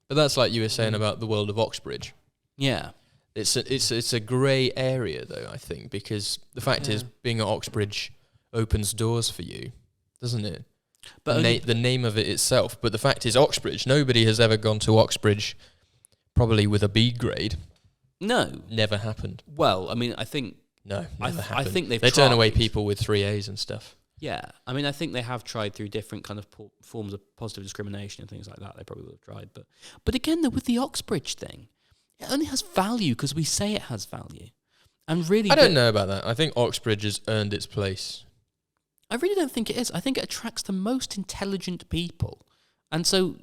But that's like you were saying about the world of Oxbridge. Yeah. It's a grey area, though, I think, because the fact is, being at Oxbridge opens doors for you, doesn't it? But the name of it itself. But the fact is, Oxbridge, nobody has ever gone to Oxbridge probably with a B grade. No. Never happened. Well, I mean, I think... No, never happened. I think they turn away people with 3 A's and stuff. Yeah. I mean, I think they have tried through different kind of forms of positive discrimination and things like that. They probably would have tried. But again, though, with the Oxbridge thing, it only has value because we say it has value. And really... I don't know about that. I think Oxbridge has earned its place. I really don't think it is. I think it attracts the most intelligent people. And so,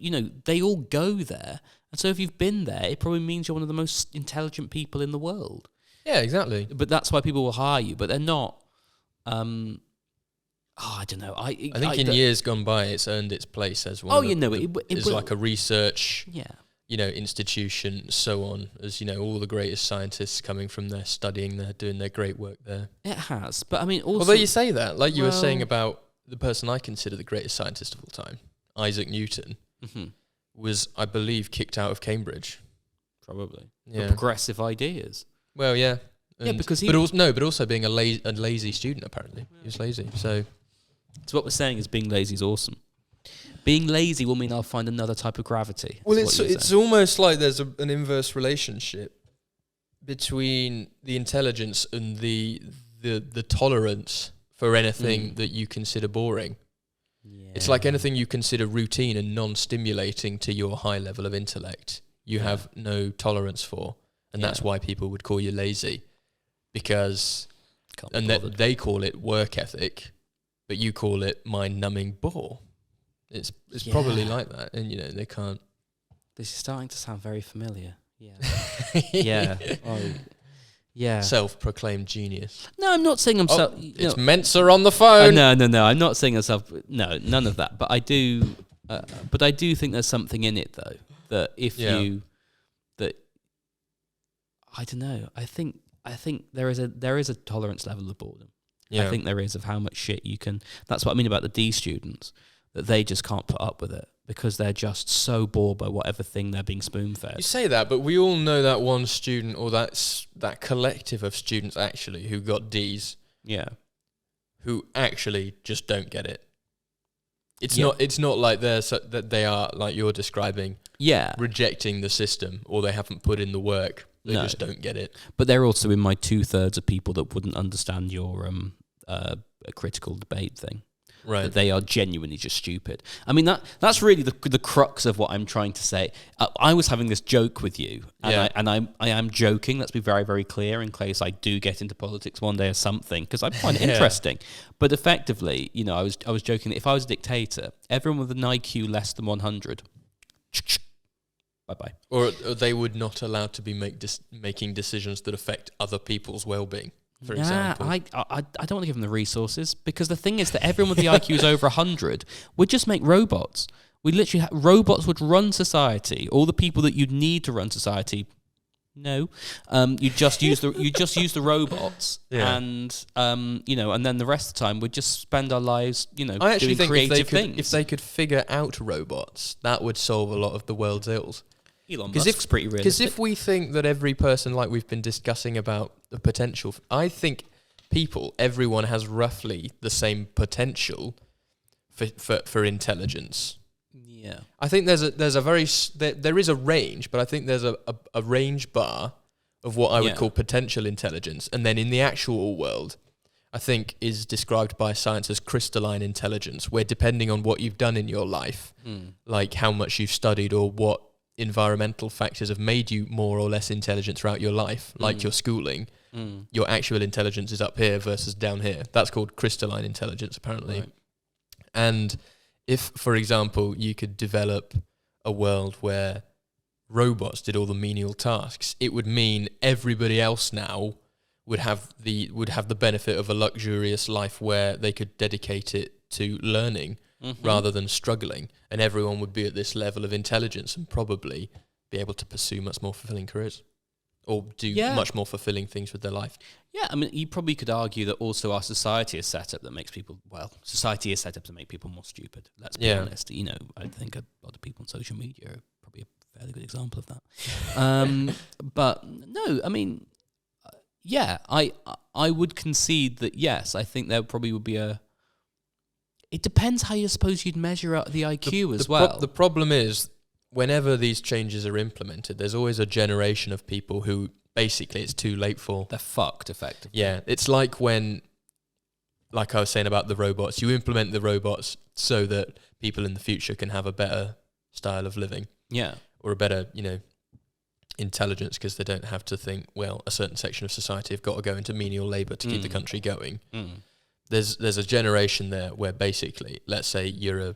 they all go there. And so if you've been there, it probably means you're one of the most intelligent people in the world. Yeah, exactly. But that's why people will hire you. But they're not... I don't know. I think in years gone by, it's earned its place as one. It's like a research, institution, so on. As all the greatest scientists coming from there, studying there, doing their great work there. It has, but I mean, also. Although you say that, like you were saying about the person I consider the greatest scientist of all time, Isaac Newton, was, I believe, kicked out of Cambridge. Probably. Yeah. For progressive ideas. Well, yeah. Because but also being a lazy student. Apparently, he was lazy. So what we're saying is being lazy is awesome. Being lazy will mean I'll find another type of gravity. Well, it's almost like there's an inverse relationship between the intelligence and the tolerance for anything that you consider boring. Yeah. It's like anything you consider routine and non-stimulating to your high level of intellect, you have no tolerance for, and that's why people would call you lazy, because they call it work ethic, but you call it mind-numbing bore. It's probably like that, and they can't. This is starting to sound very familiar. Yeah, yeah, yeah. Self-proclaimed genius. No, I'm not saying I'm it's Mensa on the phone. No. I'm not saying myself. No, none of that. But I do. But I do think there's something in it though. That if I don't know. I think there is a tolerance level of boredom. Yeah. I think there is, of how much shit you can. That's what I mean about the D students, that they just can't put up with it because they're just so bored by whatever thing they're being spoon-fed. You say that, but we all know that one student or that collective of students actually who got Ds. Yeah. Who actually just don't get it. It's not like that they are, like you're describing, rejecting the system, or they haven't put in the work. They just don't get it. But they're also in my 2/3 of people that wouldn't understand your critical debate thing. Right. That they are genuinely just stupid. I mean, that's really the crux of what I'm trying to say. I was having this joke with you, and I am joking. Let's be very, very clear in case I do get into politics one day or something, because I find it interesting. But effectively, I was joking that if I was a dictator, everyone with an IQ less than 100, bye-bye. Or they would not allowed to be making decisions that affect other people's well-being. For example. I don't want to give them the resources, because the thing is that everyone with the IQ is over 100 would just make robots. We literally robots would run society. All the people that you'd need to run society, no, you just use the robots, and and then the rest of the time we'd just spend our lives, I actually doing think creative things. If they could figure out robots, that would solve a lot of the world's ills. Elon Musk's pretty realistic. Because if we think that every person, like we've been discussing about the potential, I think everyone has roughly the same potential for intelligence. Yeah, I think there is a range, but I think there's a range bar of what I would call potential intelligence, and then in the actual world, I think is described by science as crystalline intelligence, where depending on what you've done in your life, like how much you've studied or what environmental factors have made you more or less intelligent throughout your life, like your schooling, your actual intelligence is up here versus down here. That's called crystalline intelligence, apparently. Right. And if, for example, you could develop a world where robots did all the menial tasks, it would mean everybody else now would have the benefit of a luxurious life where they could dedicate it to learning rather than struggling, and everyone would be at this level of intelligence and probably be able to pursue much more fulfilling careers or do much more fulfilling things with their life. Yeah, I mean, you probably could argue that also our society is set up that makes people, society is set up to make people more stupid. Let's be honest. I think a lot of people on social media are probably a fairly good example of that. But no, I mean, I would concede that, yes, I think there probably would be it depends how you suppose you'd measure out the IQ as well. The problem is, whenever these changes are implemented, there's always a generation of people who basically it's too late for. They're fucked, effectively. Yeah, it's like when, like I was saying about the robots, you implement the robots so that people in the future can have a better style of living. Yeah. Or a better, intelligence, because they don't have to think, well, a certain section of society have got to go into menial labour to keep the country going. There's a generation there where basically, let's say you're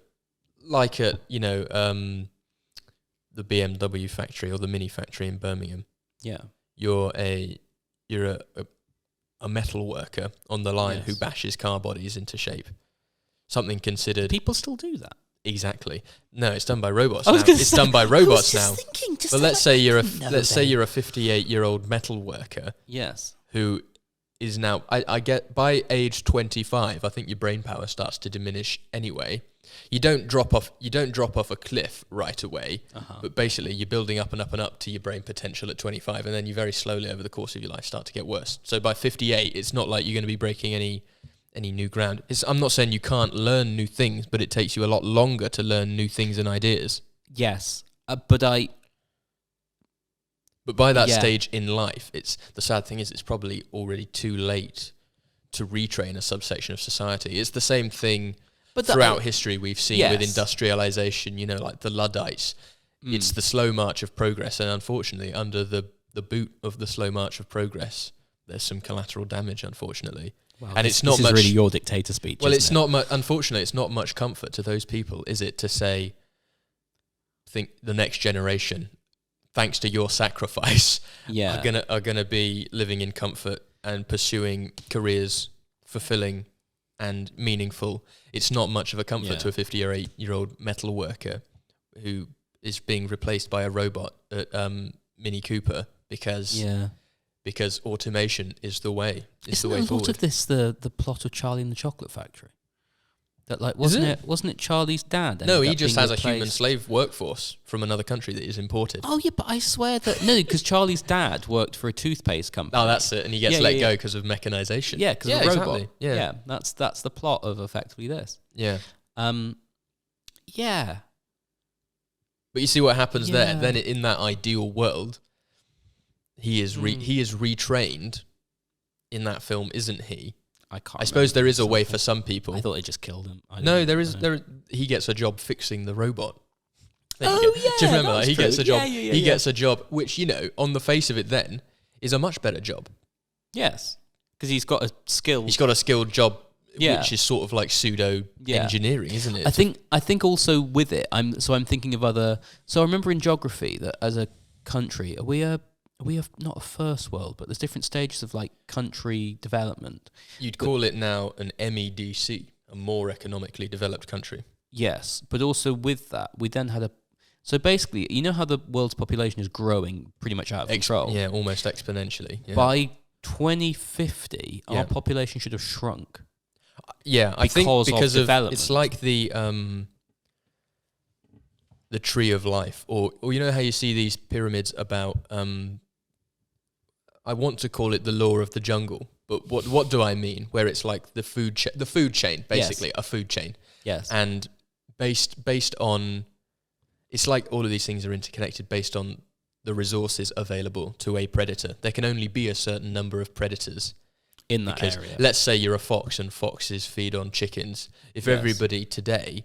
the BMW factory or the Mini factory in Birmingham. Yeah. You're a metal worker on the line Yes. who bashes car bodies into shape. Something considered People still do that. exactly. No, it's done by robots I now. was gonna It's say- done by I was robots just now. thinking, just But like- let's say you're a No, let's say Ben. you're a 58-year-old metal worker Yes. who is now I get by age 25, I think your brain power starts to diminish anyway. You don't drop off a cliff right away, but basically you're building up and up and up to your brain potential at 25, and then you very slowly over the course of your life start to get worse. So by 58, it's not like you're going to be breaking any new ground. I'm not saying you can't learn new things, but it takes you a lot longer to learn new things and ideas. Yes. But by that Yeah. stage in life, the sad thing is it's probably already too late to retrain a subsection of society. It's the same thing throughout history we've seen with Yes. industrialization, like the Luddites. It's the slow march of progress, and unfortunately, under the boot of the slow march of progress, there's some collateral damage, unfortunately. Wow, And this, it's not this much. is really your dictator speech. Well, isn't it's it? not much. Unfortunately, it's not much comfort to those people, is it, to say, think the next generation, thanks to your sacrifice, Yeah. are gonna be living in comfort and pursuing careers fulfilling and meaningful. It's not much of a comfort Yeah. to a 58-year-old metal worker who is being replaced by a robot at Mini Cooper because automation is the way. Isn't the way a lot forward. of this the plot of Charlie and the Chocolate Factory? That wasn't it Charlie's dad? No, ended he up just being has a human replaced- slave workforce from another country that is imported. Oh yeah, but I swear that no, because Charlie's dad worked for a toothpaste company. Oh, that's it, and he gets Yeah, let yeah, go yeah. because of mechanization. Yeah, because of a robot. Exactly. Yeah, that's the plot of effectively this. yeah. Yeah. But you see what happens there. Yeah. Then in that ideal world, he is retrained in that film, isn't he? I can't. I suppose there is a remember way exactly. for some people. I thought they just killed him. No, there is. He gets a job fixing the robot. There you Oh, go. yeah, Do you remember that's that? He gets true. a job. Yeah, he yeah. gets a job, which on the face of it, then is a much better job. Yes, because he's got a skill. He's got a skilled job, Yeah. which is sort of like pseudo engineering, isn't it? I think also with it, I'm thinking of other. So I remember in geography that as a country, are we not a first world, but there's different stages of like country development. You'd call it now an MEDC, a more economically developed country. Yes, but also with that, we then had a. So basically, you know how the world's population is growing pretty much out of control. Yeah, almost exponentially. Yeah. By 2050, Yeah. our population should have shrunk. Yeah, I think because of because of development. it's like the tree of life, or you know how you see these pyramids about I want to call it the law of the jungle, but what do I mean? Where it's like the food chain, basically a food chain, Yes. and based on, it's like all of these things are interconnected based on the resources available to a predator. There can only be a certain number of predators. In that Because area. let's say you're a fox and foxes feed on chickens. If Yes. everybody today,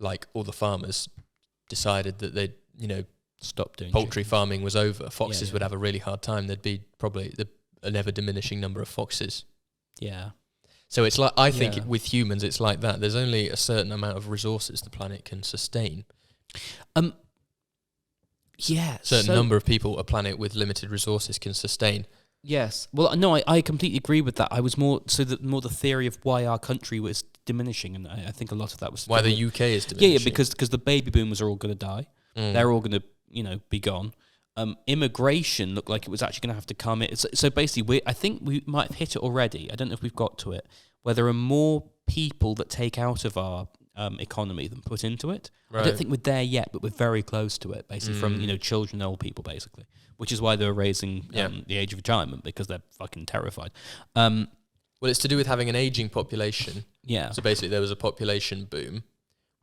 like all the farmers, decided that they'd, Stop doing poultry chicken. farming was over, foxes Yeah. would have a really hard time. There'd be probably an ever diminishing number of foxes. Yeah. So it's like, I think Yeah. with humans, it's like that. There's only a certain amount of resources the planet can sustain. Yeah. Certain number of people a planet with limited resources can sustain. Yes. Well, no, I completely agree with that. I was more the theory of why our country was diminishing, and I think a lot of that was Why the UK is diminishing. yeah, because the baby boomers are all going to die. They're all going to be gone. Immigration looked like it was actually going to have to come in. So basically, I think we might have hit it already. I don't know if we've got to it, where there are more people that take out of our economy than put into it. I Right. don't think we're there yet, but we're very close to it, basically, from children and old people, basically, which is why they're raising the age of retirement, because they're fucking terrified. Well, it's to do with having an aging population. Yeah. So basically, there was a population boom,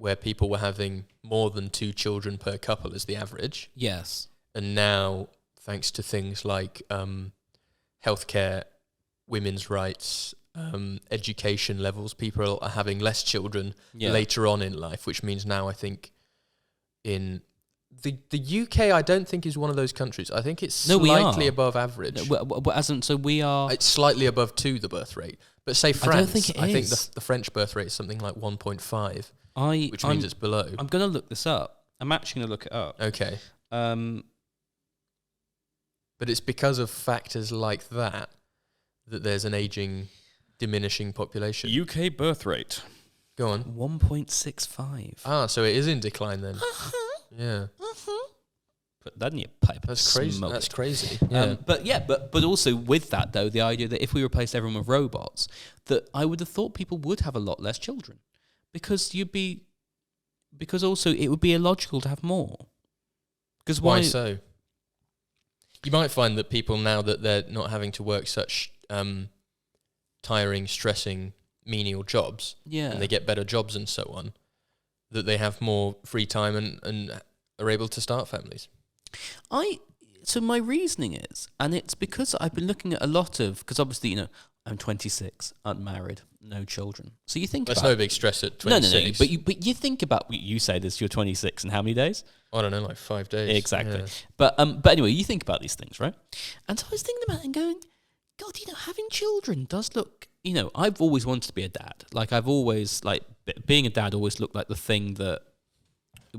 where people were having more than 2 children per couple as the average. Yes. And now, thanks to things like healthcare, women's rights, education levels, people are having less children later on in life, which means now I think in the UK, I don't think is one of those countries. I think it's slightly above average. So we are... It's slightly above 2, the birth rate. But say France, I don't think it I think is. the French birth rate is something like 1.5, which means it's below. I'm going to look this up. I'm actually going to look it up. Okay. Um, But it's because of factors like that there's an aging, diminishing population. UK birth rate. Go on. 1.65. Ah, so it is in decline then. Yeah. Put that in your pipe. That's crazy. Smoke That's it. crazy. Yeah. But also with that though, the idea that if we replaced everyone with robots, that I would have thought people would have a lot less children, because also it would be illogical to have more. Because Why so? You might find that people, now that they're not having to work such tiring, stressing, menial jobs, and they get better jobs and so on, that they have more free time and are able to start families. So my reasoning is, and it's because I've been looking at a lot of, because obviously, I'm 26, unmarried, no children. So you think that's no big stress at 26. No. But you think about, you say this, you're 26 and how many days? I don't know, like 5 days. Exactly. Yeah. But anyway, you think about these things, right? And so I was thinking about it and going, God, having children does look, I've always wanted to be a dad. Like I've always, being a dad always looked like the thing that,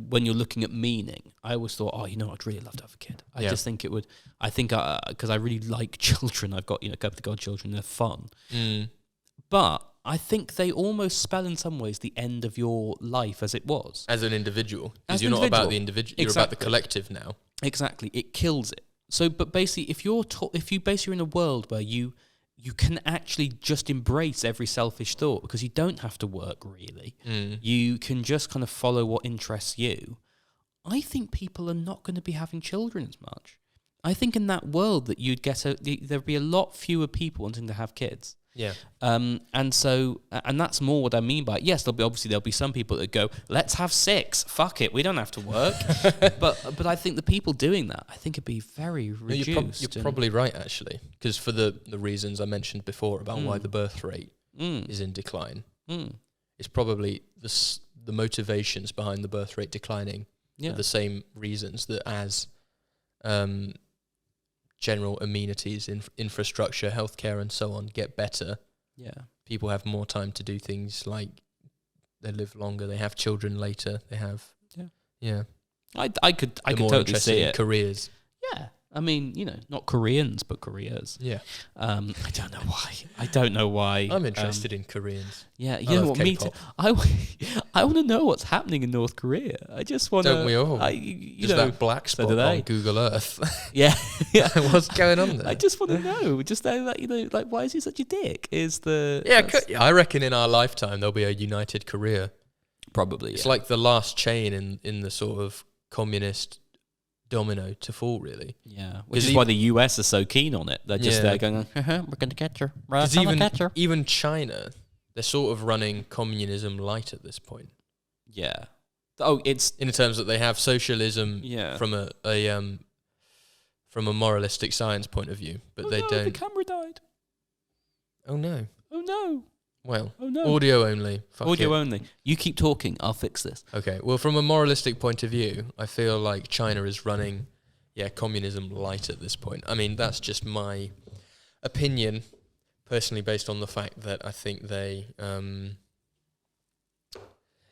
when you're looking at meaning, I always thought, I'd really love to have a kid. I just think it would, because I really like children. I've got, a couple of godchildren, they're fun. But I think they almost spell in some ways the end of your life as it was. As an individual. Because you're not about the individual, you're about the collective now. Exactly. It kills it. So, but basically, if you're in a world where you can actually just embrace every selfish thought, because you don't have to work really. You can just kind of follow what interests you. I think people are not going to be having children as much. I think in that world that you'd get there'd be a lot fewer people wanting to have kids. Yeah. And that's more what I mean by it. Yes, there'll be some people that go, let's have 6. Fuck it, we don't have to work. but I think the people doing that, I think it'd be very reduced. You're probably right, actually, because for the reasons I mentioned before about why the birth rate is in decline, it's probably the motivations behind the birth rate declining are the same reasons that as general amenities, infrastructure, healthcare, and so on get better. Yeah, people have more time to do things like they live longer, they have children later, they have I could totally see it. Careers. Yeah, I mean, not Koreans, but careers. Yeah. I don't know why. I'm interested in Koreans. Yeah, you know what? Me too. I want to know what's happening in North Korea. I just want to. Don't we all? Just that black spot on Google Earth. Yeah. What's going on there? I just want to know. Just know that, why is he such a dick? I reckon in our lifetime there'll be a united Korea. Probably. It's like the last chain in the sort of communist domino to fall, really. Yeah, which is why the US are so keen on it. They're just there going, we're going to catch her. Even China, they're sort of running communism light at this point. Yeah. Oh, it's in terms that they have socialism from a moralistic science point of view, but they don't. The camera died. Oh no. Oh no. Well, audio only. Audio only. You keep talking, I'll fix this. Okay, well, from a moralistic point of view, I feel like China is running, communism light at this point. I mean, that's just my opinion, personally, based on the fact that I think they, from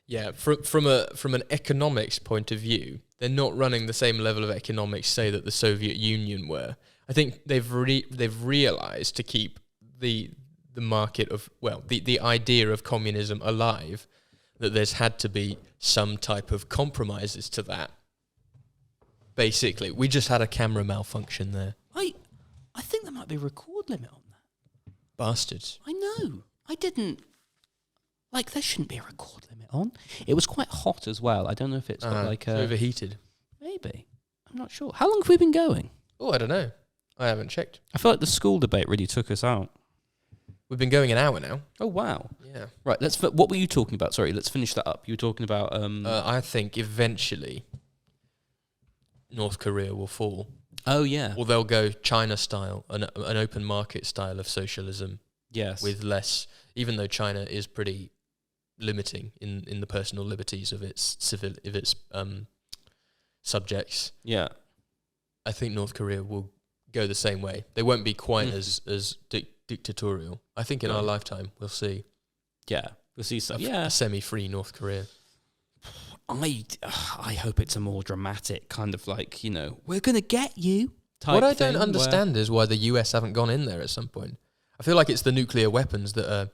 an economics point of view, they're not running the same level of economics, say, that the Soviet Union were. I think they've realised to keep the market of, the idea of communism alive, that there's had to be some type of compromises to that. Basically, we just had a camera malfunction there. I think there might be a record limit on that. Bastards. I know. I didn't. There shouldn't be a record limit on. It was quite hot as well. I don't know if it's got it's overheated. Maybe. I'm not sure. How long have we been going? Oh, I don't know. I haven't checked. I feel like the school debate really took us out. We've been going an hour now. Oh wow! Yeah. Right. What were you talking about? Sorry, let's finish that up. You were talking about. I think eventually North Korea will fall. Oh yeah. Or they'll go China style, an open market style of socialism. Yes. With less, even though China is pretty limiting in the personal liberties of its subjects. Yeah. I think North Korea will go the same way. They won't be quite as dictatorial. I think in our lifetime we'll see. Yeah, we'll see some. A semi-free North Korea. I hope it's a more dramatic kind of like, we're gonna get you type What I thing don't understand is why the US haven't gone in there at some point. I feel like it's the nuclear weapons that are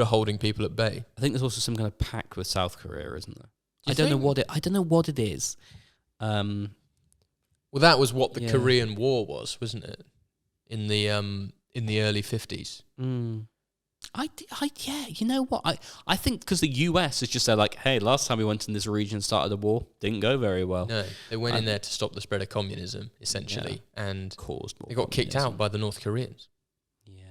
holding people at bay. I think there's also some kind of pact with South Korea, isn't there? I don't know what it is. Well, that was what the Korean War was, wasn't it? In the early 50s. You know what? I think because the US is just there like, hey, last time we went in this region and started a war, didn't go very well. No, they went in there to stop the spread of communism, essentially, and caused more. They got kicked out by the North Koreans. Yeah.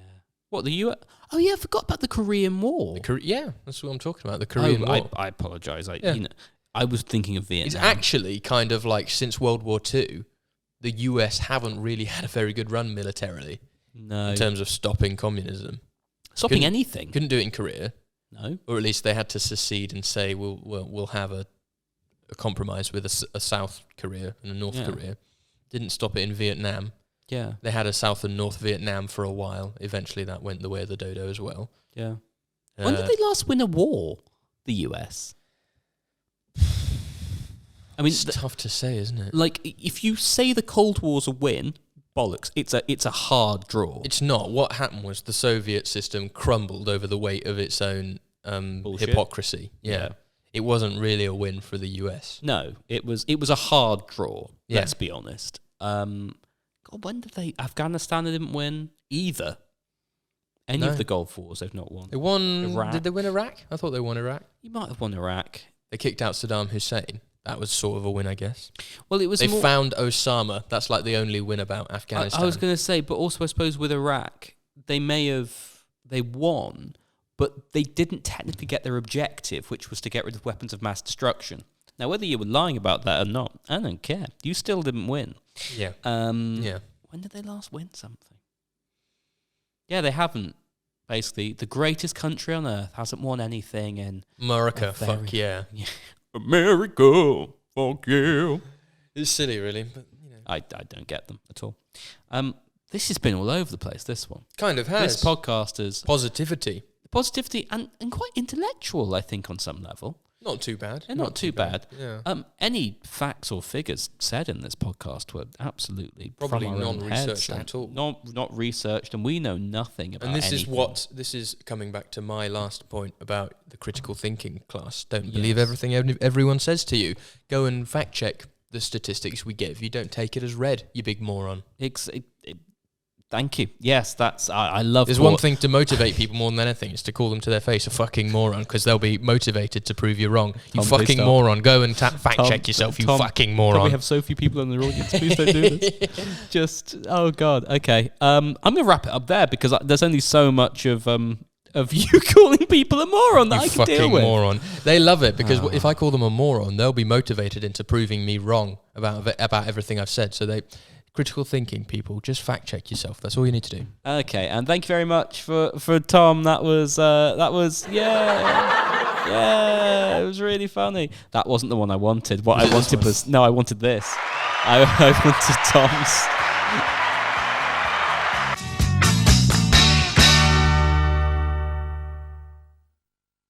What, the US? Oh yeah, I forgot about the Korean War. Yeah, that's what I'm talking about. The Korean War. I apologise. I was thinking of Vietnam. It's actually kind of like since World War II, the US haven't really had a very good run militarily. No. In terms of stopping communism. Stopping anything. Couldn't do it in Korea. No. Or at least they had to secede and say, we'll have a compromise with a South Korea and a North Korea. Didn't stop it in Vietnam. Yeah. They had a South and North Vietnam for a while. Eventually that went the way of the dodo as well. Yeah. When did they last win a war, the US? I mean, it's tough to say, isn't it? Like, if you say the Cold War's a win, bollocks. It's a hard draw. It's not. What happened was the Soviet system crumbled over the weight of its own hypocrisy. Yeah. It wasn't really a win for the US. No, it was a hard draw. Yeah. Let's be honest. God, when did they? Afghanistan didn't win either. Any of the Gulf Wars they've not won. They won. Iraq. Did they win Iraq? I thought they won Iraq. You might have won Iraq. They kicked out Saddam Hussein. That was sort of a win, I guess. Well, it was. They found Osama. That's like the only win about Afghanistan. I was going to say, but also I suppose with Iraq, they won, but they didn't technically get their objective, which was to get rid of weapons of mass destruction. Now, whether you were lying about that or not, I don't care. You still didn't win. Yeah. Yeah. When did they last win something? Yeah, they haven't. Basically, the greatest country on earth hasn't won anything in America. Fuck yeah. America, fuck you. It's silly, really, but I don't get them at all. This has been all over the place. This one kind of has. This podcast is positivity and quite intellectual. I think on some level, not too bad. Not too bad. Yeah. Any facts or figures said in this podcast were absolutely probably non-researched at all. Not researched, and we know nothing about. And this anything. this is coming back to my last point about the critical thinking class. Don't believe everything everyone says to you. Go and fact check the statistics we give. You don't take it as read, you big moron. Thank you. Yes, that's I love. There's one thing to motivate people more than anything is to call them to their face a fucking moron, because they'll be motivated to prove you wrong. You fucking moron. Go and fact check yourself. You fucking moron. We have so few people in the audience. Please don't do this. Oh god. Okay. I'm gonna wrap it up there because there's only so much of you calling people a moron that I can deal with. Fucking moron. They love it because if I call them a moron, they'll be motivated into proving me wrong about everything I've said. So critical thinking, people, just fact check yourself. That's all you need to do. Okay, and thank you very much for Tom. That was yeah, it was really funny. That wasn't the one I wanted. What I wanted was I wanted this. I wanted Tom's.